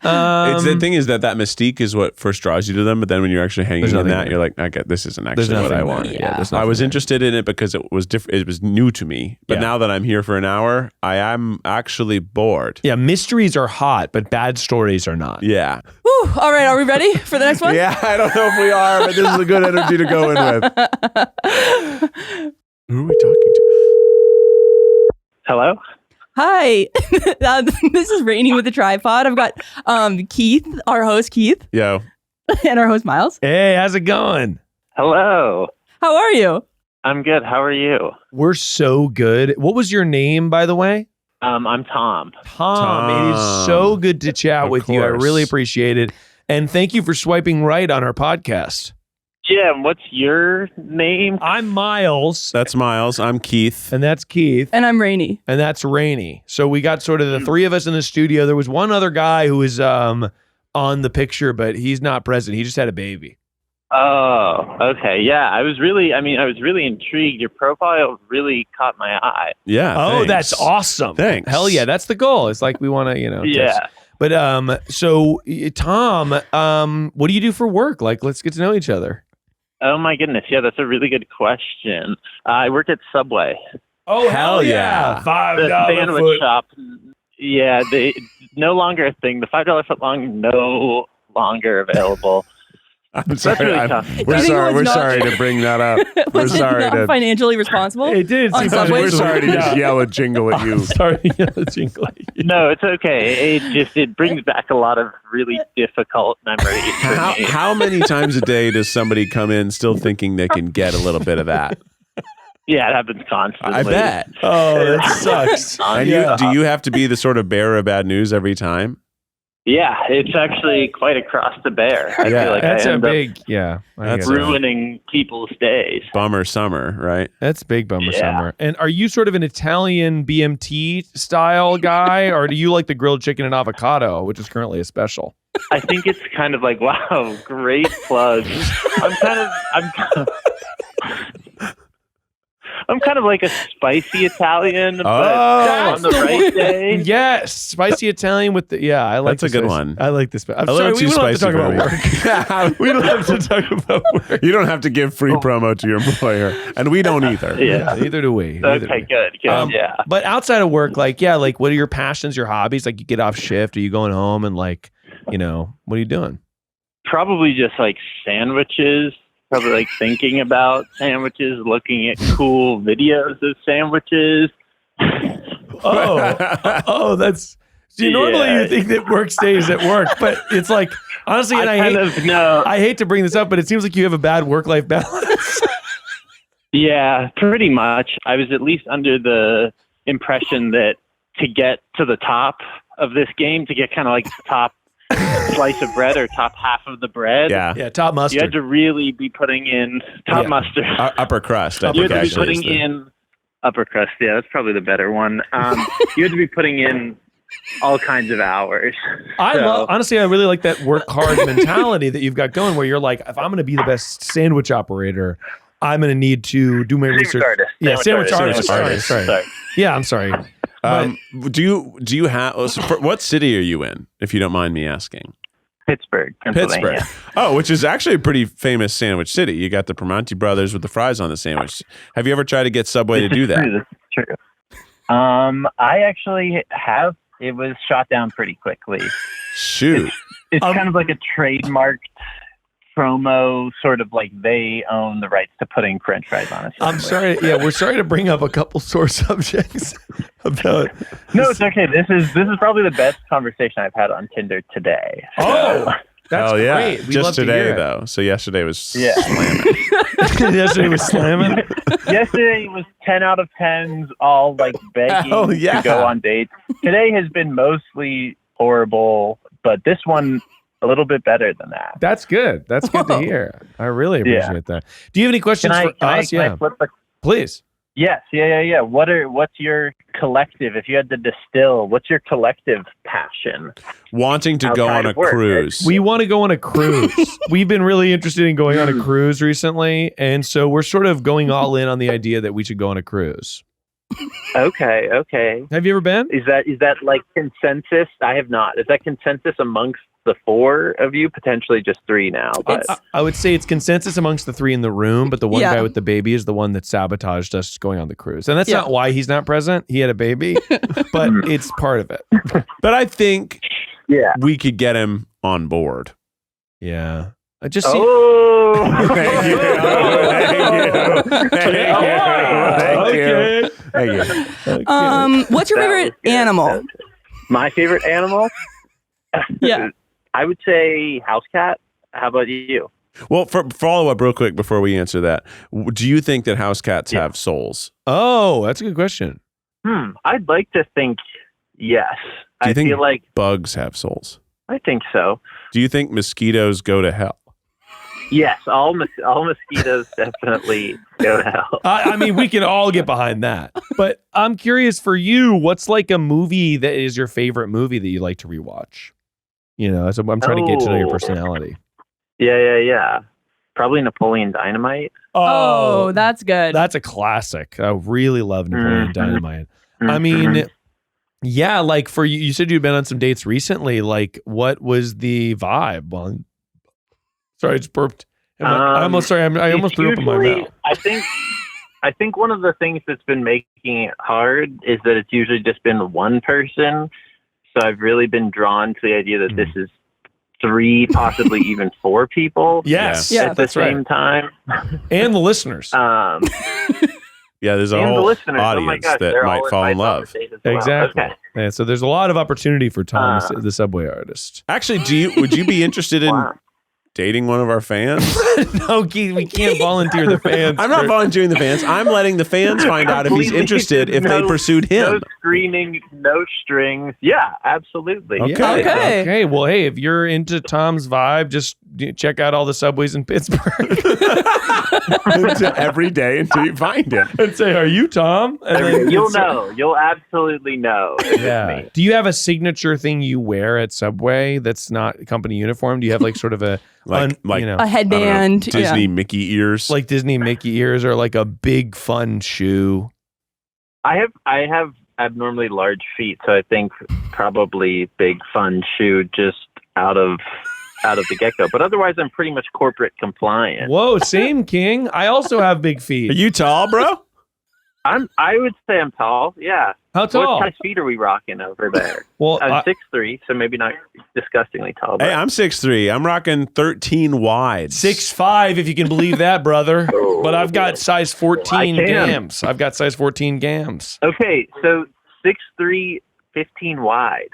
It's the thing is that mystique is what first draws you to them, but then when you're actually hanging There's in nothing that, there. you're like, I get this isn't There's actually what nothing I there. want. Yeah. there's I nothing was there. interested in it because it was different. It was new to me, but Yeah. now that I'm here for an hour, I am actually bored. Yeah, mysteries are hot, but bad stories are not. Yeah. Whew. All right, are we ready for the next one? Yeah, I don't know if we are, but this is a good energy to go in with. Who are we talking to? Hello? Hi, this is Rainie with the tripod. I've got Keith, our host Keith, Yo. and our host Miles. Hey, how's it going? Hello. How are you? I'm good. How are you? We're so good. What was your name, by the way? I'm Tom. Tom. It is so good to chat Of with you. I course. really appreciate it. And thank you for swiping right on our podcast. Jim, what's your name? I'm Miles, That's Miles. I'm Keith. and that's Keith, And I'm Rainie. and that's Rainie. So we got sort of the three of us in the studio. There was one other guy who was on the picture, but he's not present. He just had a baby. Oh, okay. Yeah, I was really intrigued. Your profile really caught my eye. Yeah. Oh, thanks. that's awesome. Thanks. Hell yeah, that's the goal. It's like we want to, Yeah. test. But so Tom, what do you do for work? Like, let's get to know each other. Oh my goodness. Yeah, that's a really good question. I work at Subway, Oh, Hell yeah. the $5 sandwich foot. shop. Yeah, they no longer a thing. The $5 footlong no longer available. I'm sorry. really tough. We're I think it sorry. was We're not- sorry to bring that up. We're Was it sorry not to. financially responsible? It did. On seem Subway? We're sorry to just yell a jingle at you. Sorry to yell a jingle at you. No, it's okay. It brings back a lot of really difficult memories for me. How many times a day does somebody come in still thinking they can get a little bit of that? Yeah, it happens constantly. I bet. Oh, that sucks. And do you have to be the sort of bearer of bad news every time? Yeah, it's actually quite a cross to bear. I feel like That's I a end big, up That's ruining people's days. Bummer summer, right? That's big bummer Yeah. summer. And are you sort of an Italian BMT style guy, or do you like the grilled chicken and avocado, which is currently a special? I think it's kind of like, wow, great plug. I'm kind of like a spicy Italian, but on the right day. Yes, spicy Italian with the I like That's a good spicy- one. I like this. I'm A sorry, little we too don't have to spicy talk for about me. work. We don't have to talk about work. You don't have to give free promo to your employer, and we don't either. Yeah. Neither do we. Neither do Okay, we. good. Yeah. But outside of work, like what are your passions, your hobbies? Like you get off shift, are you going home and what are you doing? Probably just like sandwiches. Probably like thinking about sandwiches, looking at cool videos of sandwiches. That's. See, normally you think that work stays at work, but it's like honestly, and I hate to bring this up, but it seems like you have a bad work-life balance. Yeah, pretty much. I was at least under the impression that to get to the top of this game, to get kind of like the top slice of bread or top half of the bread, Yeah, top mustard. you had to really be putting in top mustard. Upper crust. I You think had to be actually putting is the- in upper crust. Yeah, that's probably the better one. You had to be putting in all kinds of hours. Honestly, I really like that work hard mentality that you've got going, where you're like, if I'm going to be the best sandwich operator, I'm going to need to do my research. Sandwich artist. Sorry. Yeah, I'm sorry. Do you have? What city are you in, if you don't mind me asking? Pittsburgh, Pennsylvania. Oh, which is actually a pretty famous sandwich city. You got the Primanti brothers with the fries on the sandwich. Have you ever tried to get Subway to do that? This is true. I actually have. It was shot down pretty quickly. Shoot. It's kind of like a trademarked promo, sort of like they own the rights to putting French fries on it. I'm sorry. Yeah, we're sorry to bring up a couple sore subjects about. No, it's okay. This is probably the best conversation I've had on Tinder today. Oh, that's Hell yeah. great. We Just love to today, hear it. though. So yesterday was Yeah. slamming. Yesterday was slamming. Yesterday was 10 out of 10s, all like begging Hell yeah. to go on dates. Today has been mostly horrible, but this one a little bit better than that. That's good. That's good to hear. I really appreciate that. Do you have any questions for us? Can I flip the Please. Yes, yeah. What's your collective? If you had to distill, what's your collective passion? Wanting to go Outside on a of work, cruise. We want to go on a cruise. We've been really interested in going on a cruise recently, and so we're sort of going all in on the idea that we should go on a cruise. Okay. Have you ever been? Is that like consensus? I have not. Is that consensus amongst the four of you? Potentially just three now. But I would say it's consensus amongst the three in the room, but the one Yeah. guy with the baby is the one that sabotaged us going on the cruise. And that's not why he's not present. He had a baby, but it's part of it. But I think yeah. we could get him on board. Yeah. I just see. Oh. Thank you. Thank you. What's your That favorite was good. animal? My favorite animal? Yeah. I would say house cat. How about you? Well, for follow up real quick before we answer that, do you think that house cats have souls? Oh, that's a good question. I'd like to think yes. Do you I think feel like bugs have souls? I think so. Do you think mosquitoes go to hell? Yes, all mosquitoes definitely go to hell. I mean, we can all get behind that. But I'm curious for you, what's like a movie that is your favorite movie that you like to rewatch? You know, so I'm trying to get to know your personality. Yeah. Probably Napoleon Dynamite. Oh, that's good. That's a classic. I really love Napoleon Mhm. Dynamite. I mean, yeah, like for you said you've been on some dates recently. Like, what was the vibe on? Sorry, I just burped. I almost threw up in my usually- mouth. I think one of the things that's been making it hard is that it's usually just been one person. So I've really been drawn to the idea that this is 3, possibly even 4 people. Yes, Yeah. At the that's right. same time. And the listeners. Yeah, there's a And the whole listeners. Oh my audience gosh, that they're might all fall in invited on love. the date as well. Exactly. Okay. Yeah, so there's a lot of opportunity for Tom, the Subway artist. Actually, would you be interested in Wow. dating one of our fans? No, Keith, we can't volunteer the fans. I'm not volunteering the fans. I'm letting the fans find out if he's Completely interested if they no- pursued No him. screening, no strings. Yeah, absolutely. Okay. Okay. Okay. Well, hey, if you're into Tom's vibe, just check out all the Subways in Pittsburgh Every day until you find him. and say, "Are you Tom?" And then You'll know. You'll absolutely know. if it's Yeah. me. Do you have a signature thing you wear at Subway that's not company uniform? Do you have like sort of a Like A I don't headband. know, Disney Yeah. Mickey ears. like Disney Mickey ears or like a big fun shoe? I have abnormally large feet, so I think probably big fun shoe just out of the get-go. But otherwise, I'm pretty much corporate compliant. Whoa, same King. I also have big Are feet. you tall, bro? I would say I'm tall. Yeah. How tall? What size feet are we rocking over there? Well, I'm 6'3", so maybe not disgustingly tall. But Hey, I'm 6'3". I'm rocking 13 wide. 6'5", if you can believe that, brother. Oh, But I've got size 14 I can. gams. I've got size 14 gams. okay, so 6'3", 15 wide.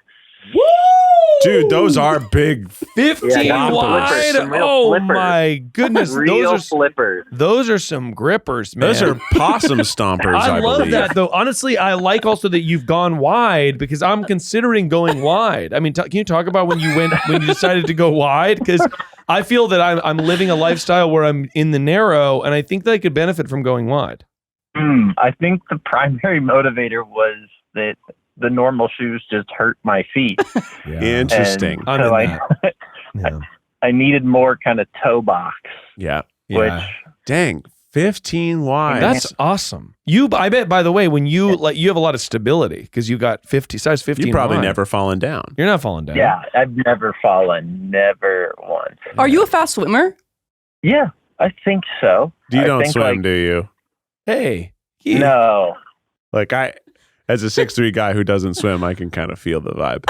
Dude, those are big. 15 Yeah, wide. flippers, some real Oh flippers. my goodness. Real flippers. Those are some grippers, man. Those are possum stompers, I love believe. that though. Honestly, I like also that you've gone wide because I'm considering going wide. I mean, can you talk about when you decided to go wide? Because I feel that I'm living a lifestyle where I'm in the narrow, and I think that I could benefit from going wide. I think the primary motivator was that the normal shoes just hurt my feet. Interesting. And I'm so in that. Yeah. I needed more kind of toe box, Yeah. which Yeah. Dang. 15 wide. That's awesome. I bet, by the way, when you have a lot of stability because you got size 15. You've probably wide. never fallen down. You're not falling down. yeah, I've never fallen, never once. Are you a fast swimmer? Yeah, I think so. You I don't think, swim, like, do you? Hey. Keith. No. Like as a 6'3" guy who doesn't swim, I can kind of feel the vibe.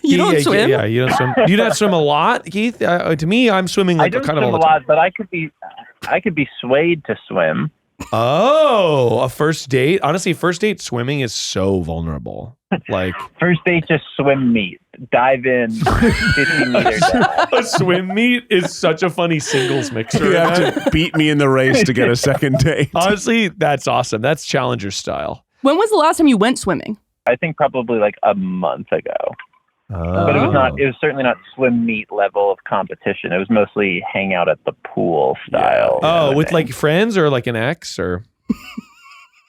You don't swim? Yeah, you don't swim. Do you not swim a lot, Keith? To me, I'm swimming I like don't kind of swim all a the time. lot, but I could be swayed to swim. Oh, a first date? Honestly, first date swimming is so vulnerable. Like First date, just swim meet. Dive in, 50-meter dive. a swim meet is such a funny singles mixer. You have to beat me in the race to get a second date. Honestly, that's awesome. That's Challenger style. When was the last time you went swimming? I think probably like a month ago. But it was certainly not swim meet level of competition. It was mostly hang out at the pool style. Oh, with thing. like friends or like an ex or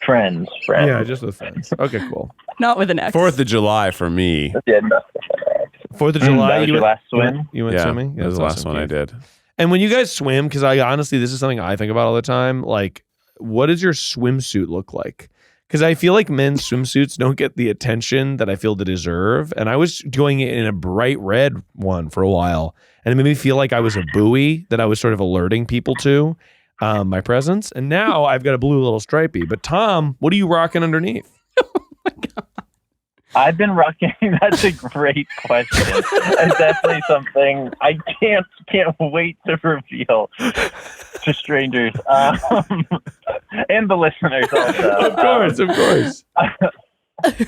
friends. yeah, just with friends. Okay, cool. Not with an ex. 4th of July for me. Yeah, nothing. 4th of That July. was your last swim? You went Yeah, swimming. that was the last one I did. And when you guys swim, because I honestly, this is something I think about all the time. Like, what does your swimsuit look like? Because I feel like men's swimsuits don't get the attention that I feel they deserve. And I was going in a bright red one for a while. And it made me feel like I was a buoy that I was sort of alerting people to my presence. And now I've got a blue little stripey. But Tom, what are you rocking underneath? I've been rocking. That's a great question. It's definitely something I can't wait to reveal to strangers and the listeners also. Of course.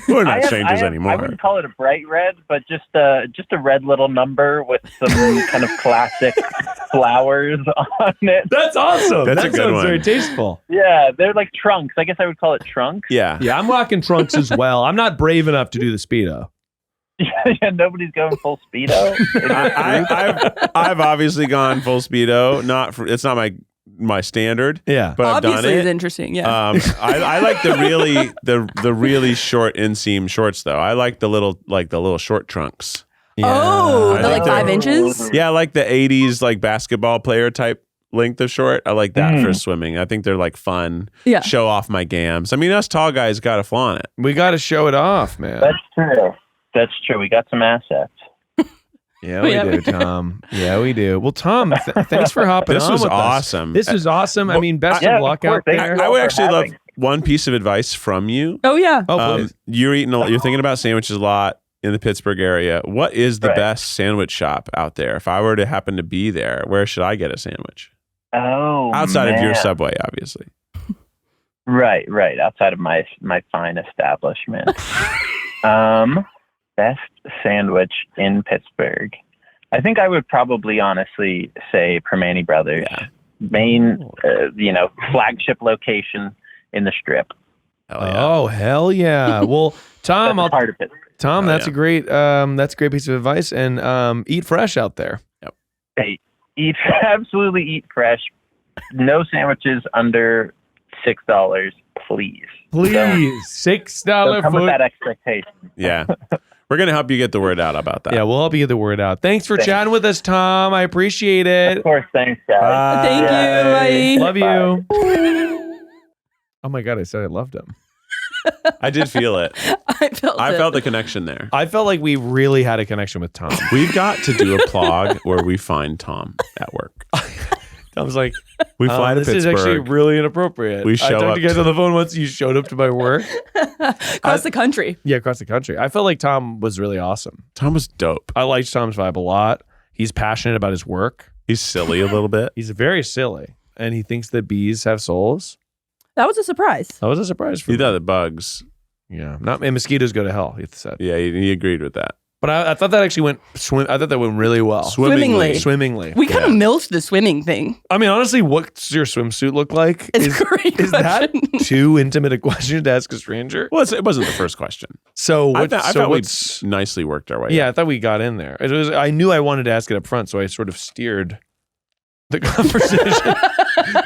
We're not strangers I anymore. wouldn't call it a bright red, but just a red little number with some kind of classic flowers on it. That's awesome. That's that a good sounds one. very tasteful. Yeah, they're like trunks. I guess I would call it trunks. Yeah. Yeah, I'm rocking trunks as well. I'm not brave enough to do the Speedo. Yeah, nobody's going full speedo. I've obviously gone full speedo. It's not my standard. Yeah. But I've done Obviously, it's it. interesting. Yeah. I like the really short inseam shorts though. I like the little short trunks. Oh, I they're think like they're- 5 inches? Yeah, I like the 80s like basketball player type length of short. I like that for swimming. I think they're like fun. Yeah. Show off my gams. I mean, us tall guys got to flaunt it. We got to show it off, man. That's true. That's true. We got some assets. Yeah, we Yeah. do, Tom. Yeah, we do. Well, Tom, thanks for hopping This on was with us. awesome. This was awesome. I mean, best Yeah, of of luck course. out Thank there. you. I would for actually love having. one piece of advice from you. Oh, yeah. Oh, please. You're thinking about sandwiches a lot. in the Pittsburgh area. What is the Right. best sandwich shop out there? If I were to happen to be there, where should I get a sandwich? Oh, Outside of your man. Subway, obviously. Right. Outside of my fine establishment. Best sandwich in Pittsburgh. I think I would probably honestly say Permane Brothers. Yeah. Main, flagship location in the Strip. Hell yeah. Oh, hell yeah. Well, Tom, That's part of Pittsburgh. Tom, Oh, that's yeah. a great piece of advice. And eat fresh out there. Hey, absolutely eat fresh. No sandwiches under $6, please. Please, $6 Don't come with food. that expectation. Yeah. We're going to help you get the word out about that. Yeah, we'll help you get the word out. Thanks for Thanks. chatting with us, Tom. I appreciate it. Of course, thanks, guys. Bye. Thank you. Bye. Love you. Oh my God, I said I loved him. I did feel it. I felt the connection there. I felt like we really had a connection with Tom. We've got to do a plug where we find Tom at work. I was like, We fly to this Pittsburgh. is actually really inappropriate. We I show talked up to you guys to- on the phone once. You showed up to my work. across the country. Yeah, across the country. I felt like Tom was really awesome. Tom was dope. I liked Tom's vibe a lot. He's passionate about his work. He's silly a little bit. He's very silly. And he thinks that bees have souls. That was a surprise. That was a surprise for He me. thought the bugs. Yeah. And mosquitoes go to hell, he said. Yeah, he agreed with that. But I thought that actually I thought that went really well. Swimmingly. Swimmingly. We kind of Yeah. milked the swimming thing. I mean, honestly, what's your swimsuit look like? It's a great Is that question. too intimate a question to ask a stranger? Well, it wasn't the first question. So I what? thought what's? we nicely worked our way. Yeah, I up. thought we got in there. It was. I knew I wanted to ask it up front, so I sort of steered the conversation.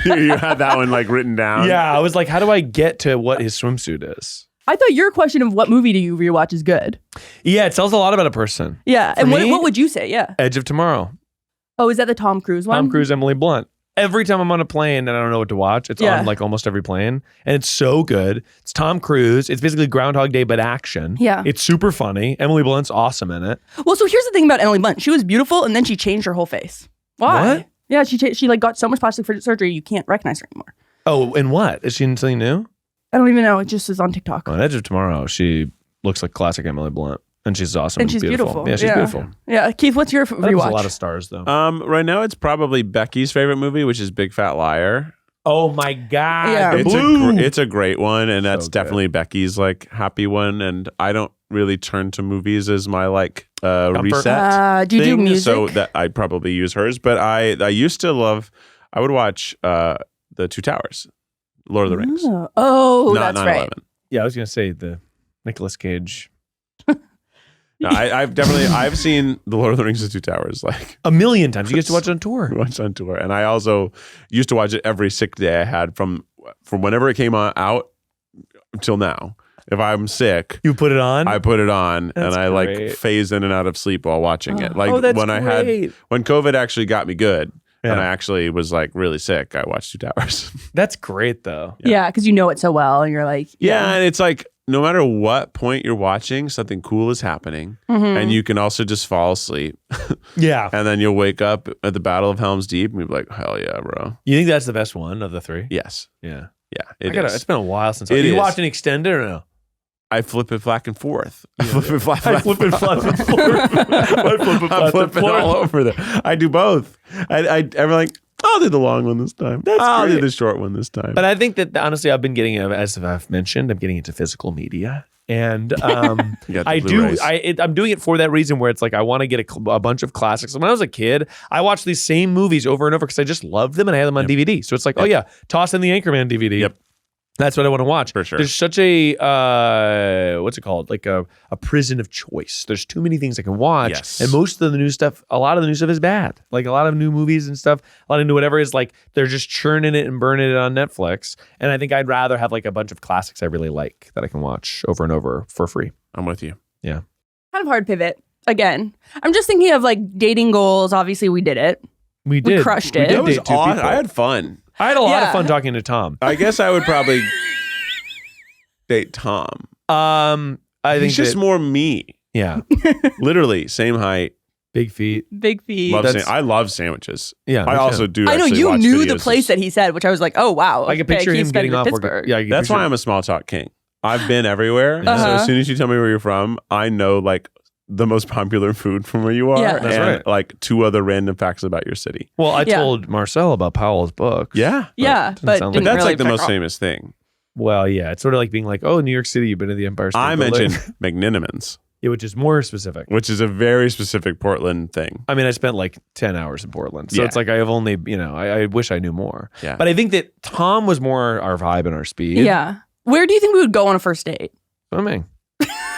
You had that one like written down. Yeah, I was like, how do I get to what his swimsuit is? I thought your question of what movie do you rewatch is good. Yeah, it tells a lot about a person. Yeah. For And me- what would you say? Yeah. Edge of Tomorrow. Oh, is that the Tom Cruise one? Tom Cruise, Emily Blunt. Every time I'm on a plane and I don't know what to watch, it's Yeah. on like almost every plane. And it's so good. It's Tom Cruise. It's basically Groundhog Day, but action. Yeah. It's super funny. Emily Blunt's awesome in it. Well, so here's the thing about Emily Blunt. She was beautiful, and then she changed her whole face. Why? What? Yeah, she like got so much plastic surgery you can't recognize her anymore. Oh, and what? Is she in something new? I don't even know. It just is on TikTok. On Edge of Tomorrow, she looks like classic Emily Blunt. And she's awesome. And she's beautiful. Yeah, she's Yeah. beautiful. Yeah, Keith, what's your That was a rewatch? lot of stars, though. Right now, it's probably Becky's favorite movie, which is Big Fat Liar. Oh, my God. Yeah. The It's blue. it's a great one, and that's So good. definitely Becky's like happy one. And I don't really turn to movies as my like reset. Do you do thing, music? So that I'd probably use hers. But I used to love. I would watch the Two Towers, Lord of the Rings. Oh, Not that's 9/11. right. Yeah, I was going to say the Nicolas Cage. No, I've seen the Lord of the Rings and Two Towers like A million times. You used to watch it on tour. once on tour, and I also used to watch it every sick day I had from whenever it came out until now. If I'm sick, You put it on? I put it on That's and I like great. phase in and out of sleep while watching it. Like oh, that's when I had great. when COVID actually got me good and Yeah. I actually was like really sick, I watched Two Towers. That's great, though. Yeah, because you know it so well, and you're like, Yeah, and it's like no matter what point you're watching, something cool is happening, Mhm. and you can also just fall asleep, Yeah. and then you'll wake up at the Battle of Helm's Deep, and you'll be like, "Hell yeah, bro!" You think that's the best one of the three? Yes, Yeah. yeah, It's been a while since It you is. watched an extended or no? I flip it back and forth. I flip it back I flip it flat and forth. I flip it I flat flip and it forth. all over there. I do both. I'm like, I'll do the long one this time. That's I'll do great. the short one this time. But I think that honestly, I've been getting, as I've mentioned, I'm getting into physical media. And You got the I do. Blu-rays. I'm doing it for that reason, where it's like I want to get a bunch of classics. When I was a kid, I watched these same movies over and over because I just loved them and I had them on DVD. So it's like, oh yeah, toss in the Anchorman DVD. Yep. That's what I want to watch. For sure. There's such a what's it called? Like a prison of choice. There's too many things I can watch. Yes. And most of the new stuff, a lot of the new stuff is bad. Like a lot of new movies and stuff, a lot of new whatever is like they're just churning it and burning it on Netflix. And I think I'd rather have like a bunch of classics I really like that I can watch over and over for free. I'm with you. kind of hard pivot. Again, I'm just thinking of like dating goals. Obviously, we did it. We did. crushed We it. did That was date two awesome. people. I had fun. I had a lot of Yeah. fun talking to Tom. I guess I would probably date Tom. I think He's just that- more me. yeah, Literally, same height. big feet. Big feet. I love sandwiches. Yeah, I also do. I know actually you watch knew the videos place of- that he said, which I was like, oh wow. I can picture him getting off work. Yeah, I can That's picture- why I'm a small talk king. I've been everywhere. So Uh-huh. as soon as you tell me where you're from, I know like the most popular food from where you are, Yeah. That's and right. like 2 other random facts about your city. Well, I Yeah. told Marcel about Powell's books. Yeah. Yeah, didn't but sound But didn't that's really like the check most off. famous thing. Well, yeah, it's sort of like being like, oh, New York City, you've been to the Empire State I Building. mentioned McNinimans, Yeah, which is more specific. which is a very specific Portland thing. I mean, I spent like 10 hours in Portland. So Yeah. it's like I have only, I wish I knew more. Yeah. But I think that Tom was more our vibe and our speed. Yeah. Where do you think we would go on a first date? Swimming.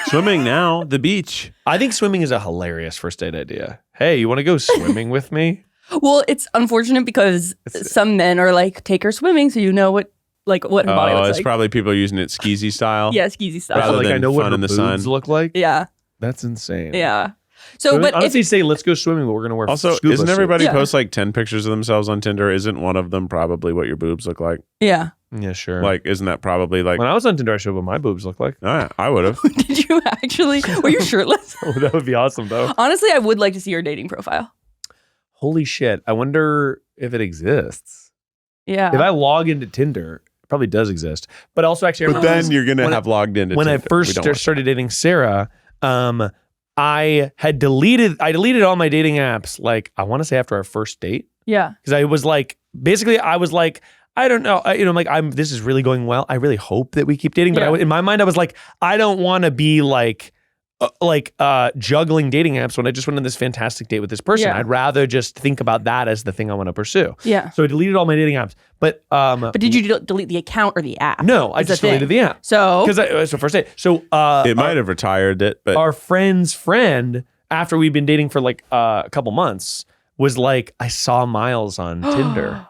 Swimming now, the beach. I think swimming is a hilarious first date idea. Hey, you want to go swimming with me? Well, it's unfortunate because some men are like, take her swimming so you know what her body Oh, looks it's like. probably people using it skeezy style. Yeah, skeezy stuff. Rather like I than know what fun her in the boobs sun. look like. Yeah. That's insane. Yeah. So, Swimming- but honestly, if, say let's go swimming, but we're gonna wear Also, scuba isn't suits. everybody Yeah. post like 10 pictures of themselves on Tinder? Isn't one of them probably what your boobs look like? yeah. Yeah, sure. Like, isn't that probably like, when I was on Tinder, I showed what my boobs look like. I would have. Did you actually? Were you shirtless? Oh, that would be awesome, though. Honestly, I would like to see your dating profile. Holy shit! I wonder if it exists. Yeah. If I log into Tinder, it probably does exist. But also, actually, I But remember then you're going to when have logged into when I Tinder. first We don't want started dating Sarah, I deleted all my dating apps. Like I want to say after our first date, yeah. because I was like, basically, I was like, I don't know, this is really going well. I really hope that we keep dating, but Yeah. in my mind, I was like, I don't want to be like juggling dating apps when I just went on this fantastic date with this person. Yeah. I'd rather just think about that as the thing I want to pursue. Yeah. So I deleted all my dating apps, but But did you delete the account or the app? no, I Is the just deleted thing. the app So, because so first date. So It might have retired it, but our friend's friend, after we'd been dating for like a couple months, was like, I saw Miles on Tinder.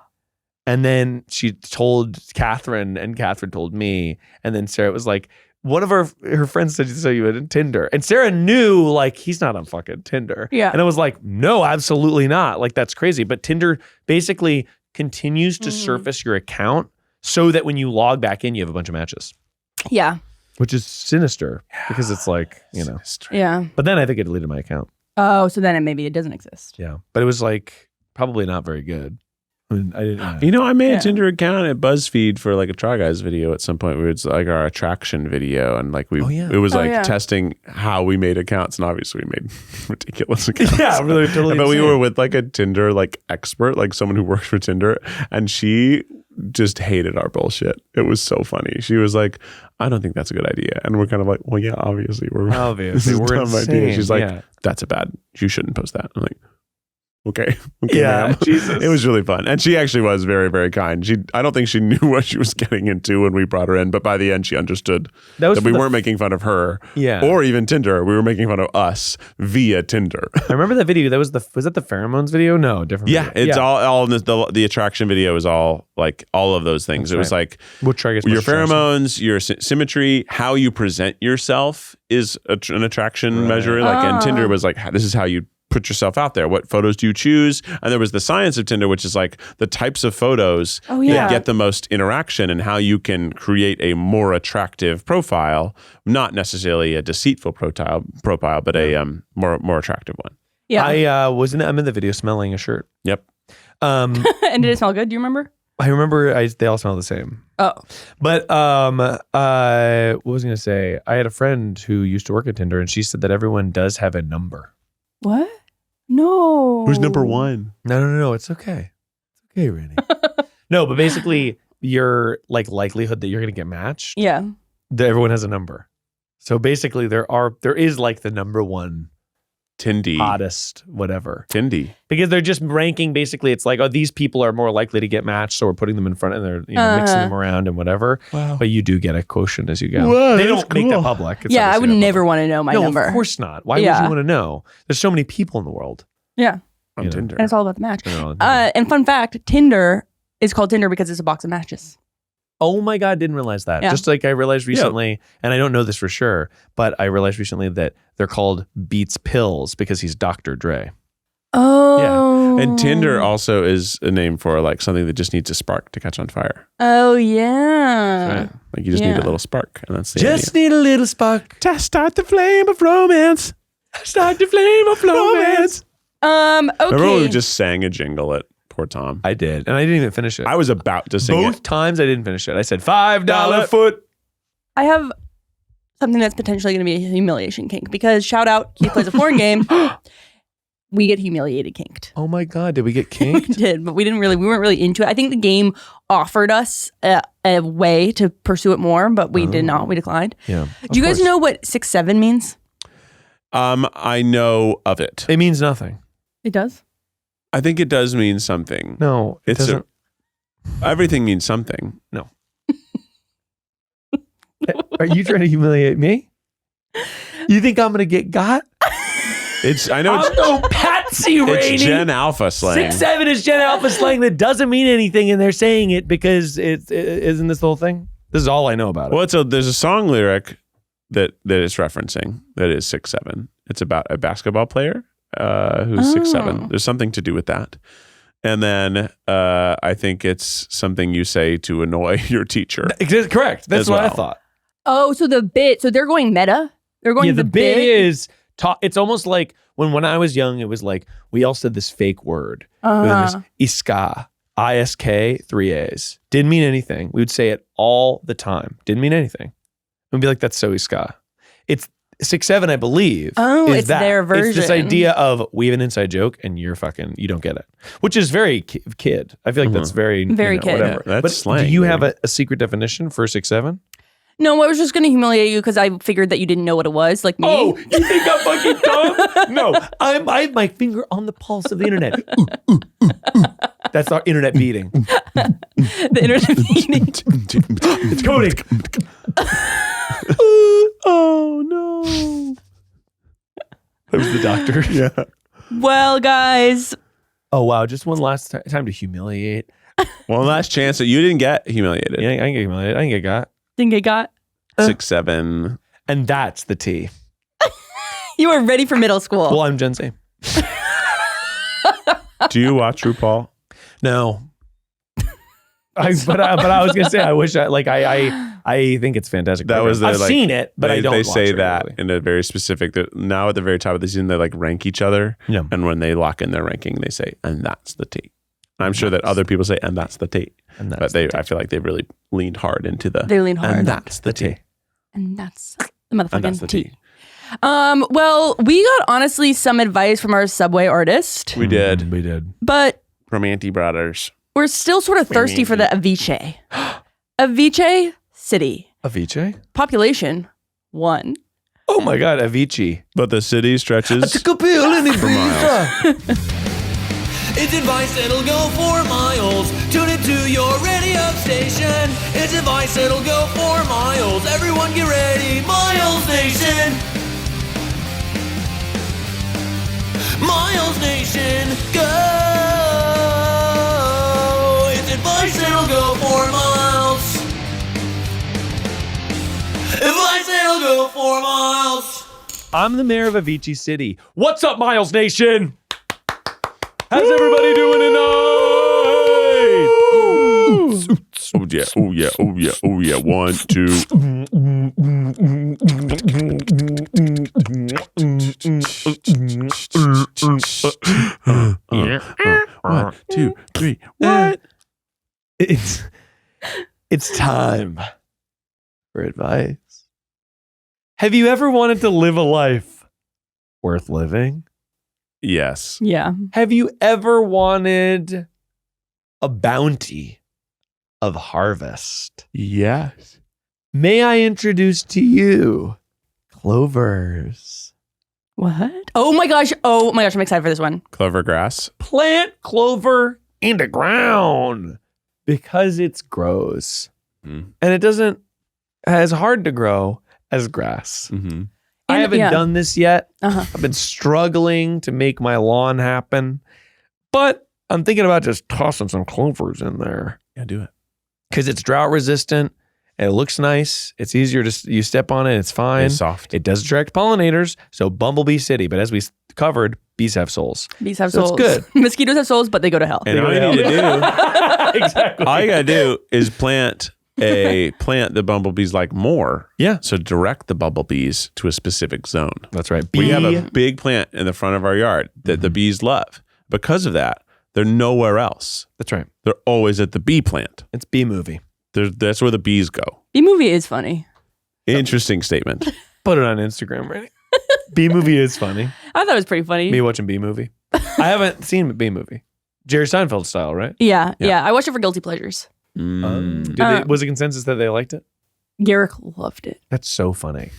And then she told Catherine, and Catherine told me. And then Sarah was like, one of her friends said, so you had Tinder. And Sarah knew, like, he's not on fucking Tinder. Yeah. And I was like, no, absolutely not. Like, that's crazy. But Tinder basically continues to surface your account so that when you log back in, you have a bunch of matches, yeah. which is sinister because it's like, Yeah. But then I think I deleted my account. Oh, so then maybe it doesn't exist. Yeah. But it was like probably not very good. I mean, I didn't. You know, I made Yeah. a Tinder account at BuzzFeed for like a Try Guys video at some point. It's like our attraction video, and like Oh, yeah. it was Oh, like yeah. testing how we made accounts, and obviously we made ridiculous accounts. Yeah, really, totally But we insane. were with like a Tinder like expert, like someone who works for Tinder, and she just hated our bullshit. It was so funny. She was like, "I don't think that's a good idea," and we're kind of like, "Well, yeah, obviously we're Obviously, this is a we're dumb idea." insane, She's like, yeah. "That's a bad. You shouldn't post that." I'm like, okay, Yeah, ma'am. Jesus. It was really fun, and she actually was very, very kind. I don't think she knew what she was getting into when we brought her in, but by the end, she understood That was that we for the- weren't making fun of her, Yeah. or even Tinder. We were making fun of us via Tinder. I remember that video. Was that the pheromones video? No, different. Yeah, video. it's all in the attraction video is all like all of those things. That's It was right. like We'll try to get your some attraction. pheromones, your symmetry, how you present yourself is an attraction measure. Like, and Tinder was like, this is how you put yourself out there. What photos do you choose? And there was the science of Tinder, which is like the types of photos Oh, yeah. that get the most interaction and how you can create a more attractive profile, not necessarily a deceitful profile, but a more attractive one. Yeah. I'm in the video smelling a shirt. Yep. And did it smell good? Do you remember? I remember they all smell the same. Oh. But what was I going to say? I had a friend who used to work at Tinder, and she said that everyone does have a number. What? No. Who's number one? No. It's okay. It's okay, Rainie. No, but basically, your like likelihood that you're going to get matched, Yeah. that everyone has a number. So basically, there is like the number one Tindy. hottest whatever. Tindy. Because they're just ranking, basically, it's like, oh, these people are more likely to get matched, so we're putting them in front and they're mixing them around and whatever. Wow. But you do get a quotient as you go. Whoa, They that's don't make that cool. public. It's Yeah, I would obviously not never public. want to know my no, number. of course not. Why would Yeah. you want to know? There's so many people in the world. Yeah. On You know. Tinder. And it's all about the match. They're all on And fun fact, Tinder is called Tinder because it's a box of matches. Oh my God, didn't realize that. Yeah. Just like I realized recently, and I don't know this for sure, but I realized recently that they're called Beats Pills because he's Dr. Dre. Oh. And Tinder also is a name for like something that just needs a spark to catch on fire. Oh, yeah. Right? Like you just need Yeah. a little spark, and that's the Just idea. need a little spark. To start the flame of romance. Start the flame of romance. Okay. Remember when we just sang a jingle at Poor Tom? I did, and I didn't even finish it. I was about to sing Both it. times I didn't finish it. I said $5 foot. I have something that's potentially going to be a humiliation kink because shout out, Keith plays a porn game. We get humiliated kinked. Oh my God, did we get We kinked? did, but we weren't really into it. I think the game offered us a way to pursue it more, but we did not. We declined. Yeah. Do you guys know what 6'7" means? I know of it. It means nothing. It does. I think it does mean something. No, it doesn't. Everything means something. No. Are you trying to humiliate me? You think I'm going to get got? I know I'm no Patsy Rainie. it's Gen Alpha slang. 6'7" is Gen Alpha slang that doesn't mean anything, and they're saying it because isn't this the whole thing? This is all I know about it. Well, there's a song lyric that it's referencing that is 6'7". It's about a basketball player who's 6'7". There's something to do with that. And then I think it's something you say to annoy your teacher. Correct. That's what I thought. Oh, so they're going meta? They're going The bit is, it's almost like when I was young, it was like we all said this fake word. It was iska, I-S-K, 3 A's. Didn't mean anything. We would say it all the time. Didn't mean anything. We'd be like, that's so iska. It's 6'7", I believe. Oh, is it's their version. It's this idea of we have an inside joke and you don't get it. Which is very kid. I feel like that's very kid. Whatever. Yeah, that's but slang, do you man. have a secret definition for 6'7"? No, I was just going to humiliate you because I figured that you didn't know what it was, like me. Oh, you think I'm fucking dumb? No, I have my finger on the pulse of the internet. That's our internet beating. The internet meeting. It's coding. Oh no! That was the doctor. Yeah. Well, guys. Oh wow! Just one last time to humiliate. One last chance that you didn't get humiliated. Yeah, I didn't get humiliated. I didn't get got. Think I got? 6'7". And that's the T. You were ready for middle school. Well, I'm Gen Z. Do you watch RuPaul? No. But I was gonna say I wish I think it's fantastic. That was I've seen it, but I don't. They watch say it that regularly. in a very specific. Now at the very top of the season, they like rank each other. Yeah. And when they lock in their ranking, they say, "And that's the T." I'm sure that other people say, "And that's the T." And that's But I feel like they really leaned hard into the. They leaned hard. And that's the T. And that's the And that's motherfucking the T. T. Well, we got honestly some advice from our Subway artist, We did We did. but from Auntie Brothers. we're still sort of thirsty for the Avicii. Avicii City. Avicii? Population 1. Oh my God, Avicii. But the city stretches. a pill and It's advice that'll go for miles. Tune it to your radio station. It's advice that'll go for miles. Everyone get ready, Miles Nation. Miles Nation, go. It's advice that'll go for miles. Advice that'll go for miles. I'm the mayor of Avicii City. What's up, Miles Nation? How's everybody doing tonight? Oh yeah, oh yeah, oh yeah, oh yeah. 1, 2. One, 2, 3. What? It's time for advice. Have you ever wanted to live a life worth living? Yes. Yeah. Have you ever wanted a bounty of harvest? Yes. May I introduce to you clovers? What? Oh my gosh. I'm excited for this one. Clover grass. Plant clover in the ground because it's grows. Mm. And it doesn't as hard to grow as grass. Mm-hmm. I haven't yeah. done this yet. Uh-huh. I've been struggling to make my lawn happen, but I'm thinking about just tossing some clovers in there Yeah, do it. because it's drought resistant and it looks nice. It's easier to, you step on it, it's fine. It's soft. It does attract pollinators, so Bumblebee City. But as we covered, bees have souls. Bees have So it's souls. good. Mosquitoes have souls, but they go to hell. And all you need to do, Exactly. all you gotta do is plant the bumblebees like more. Yeah. So direct the bumblebees to a specific zone. That's right. We have a big plant in the front of our yard that the bees love. Because of that, they're nowhere else. That's right. They're always at the bee plant. It's bee movie. That's where the bees go. B-movie is funny. Interesting statement. Put it on Instagram, right? B-movie is funny. I thought it was pretty funny. Me watching B-movie. I haven't seen B-movie. Jerry Seinfeld style, right? Yeah. I watched it for guilty pleasures. Was it consensus that they liked it? Garrick loved it. That's so funny.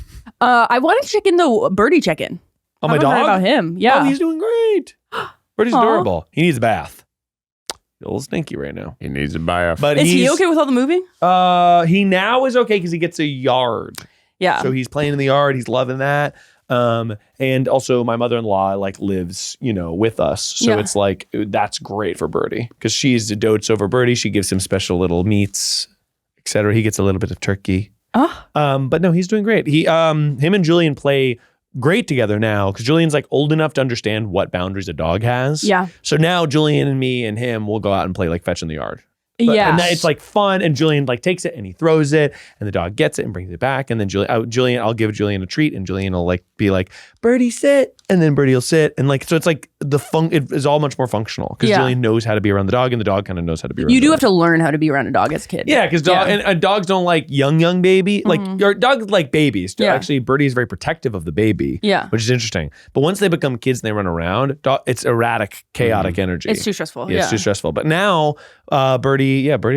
I wanted to check in the Birdie check-in. Oh, my Haven't heard dog? about him. Yeah. Oh, he's doing great. Birdie's Aw. adorable. He needs a bath. He's a little stinky right now. He needs to buy a. But Is he he's- okay with all the moving? He now is okay because he gets a yard. Yeah. So he's playing in the yard. He's loving that. And also my mother-in-law lives, with us. So Yeah. it's like, that's great for Birdie because she's a dotes over Birdie. She gives him special little meats, etc. He gets a little bit of turkey. But no, he's doing great. Him and Julian play great together now because Julian's old enough to understand what boundaries a dog has. Yeah. So now Julian and me and him will go out and play fetch in the yard. Yeah. And it's fun, and Julian takes it and he throws it, and the dog gets it and brings it back, and then Julian, I'll give Julian a treat, and Julian will be like, Birdie sit, and then Birdie will sit, and so it's it is all much more functional because Yeah. Julian knows how to be around the dog, and the dog kind of knows how to be around. You do the have to learn how to be around a dog as a kid. Yeah, because dogs don't like young baby. Your dogs like babies. Yeah. Actually, Birdie is very protective of the baby. Yeah. Which is interesting. But once they become kids and they run around, it's erratic, chaotic energy. It's too stressful. Yeah, it's too stressful. But now, Birdie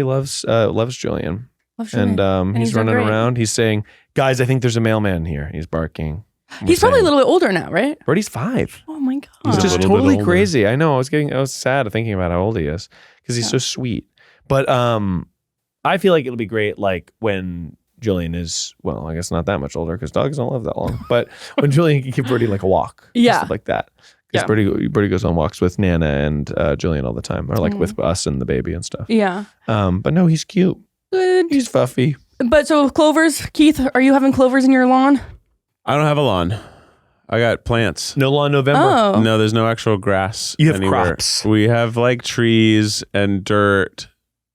loves Julian. Love Julian. And he's he's doing running great. around. He's saying, "Guys, I think there's a mailman here." He's barking. He's probably a little bit older now, right? Birdie's 5. Oh my He's god. a just little bit totally older. crazy. I know. I was sad thinking about how old he is because he's so sweet. But I feel like it'll be great when Julian is, well, I guess not that much older because dogs don't live that long. But when Julian can give Birdie a walk, Yeah. stuff like that. Because Yeah. Birdie goes on walks with Nana and Julian all the time, or with us and the baby and stuff. Yeah. But no, he's cute. Good. He's fluffy. But so clovers, Keith, are you having clovers in your lawn? I don't have a lawn. I got plants. No lawn November. Oh. No, there's no actual grass. You have anywhere. crops. We have trees and dirt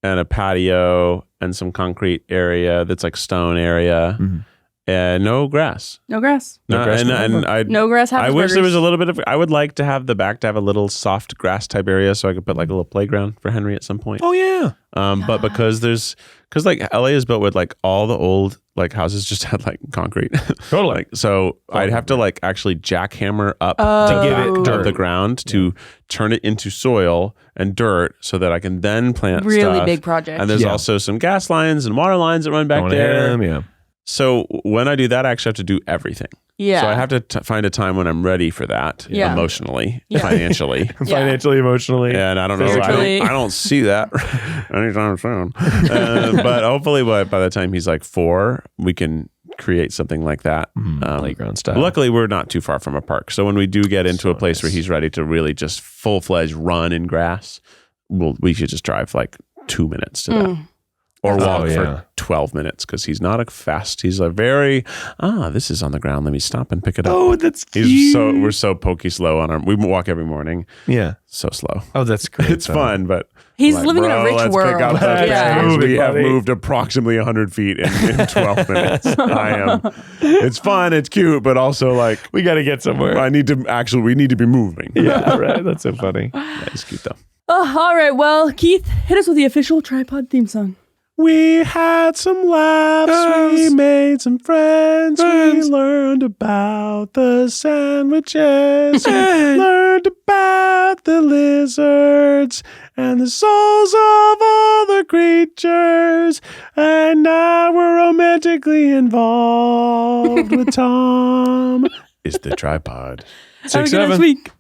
and a patio and some concrete area that's stone area. Mhm. And no grass. No grass. No grass and November. I No grass. I wish there was a Habersbergers. little bit of. I would like to have the back to have a little soft grass type area so I could put a little playground for Henry at some point. Oh yeah. But because LA is built with all the old houses just had concrete. Totally. So I'd have to actually jackhammer up Oh. the give it back dirt. of the ground to turn it into soil and dirt so that I can then plant Really stuff. big project. And there's Yeah. also some gas lines and water lines that run back Going there. ham, yeah. So when I do that, I actually have to do everything. Yeah. So I have to find a time when I'm ready for that Yeah. emotionally, Yeah. financially. Financially, emotionally. And I don't know. Spiritually. I don't see that anytime soon. But hopefully by the time he's 4, we can create something like that. Playground stuff. Luckily, we're not too far from a park. So when we do get into So a place where nice. he's ready to really just full-fledged run in grass, we should just drive 2 minutes to that. Or Oh, walk yeah. for 12 minutes because he's not fast. He's very, this is on the ground. Let me stop and pick it up. Oh, that's cute. We're so pokey slow on our, we walk every morning. Yeah. So slow. Oh, that's great. It's fun, but He's like, living in a bro, rich let's world. Pick up those Yeah. bags. We have Buddy. moved approximately 100 feet in 12 minutes. It's fun, it's cute, but also We got to get somewhere. we need to be moving. Yeah, right. That's so funny. Yeah, it's cute though. All right. Well, Keith, hit us with the official tripod theme song. We had some laughs, we made some friends, we learned about the sandwiches, learned about the lizards and the souls of all the creatures, and now we're romantically involved with Tom. It's the tripod. Have a good next week.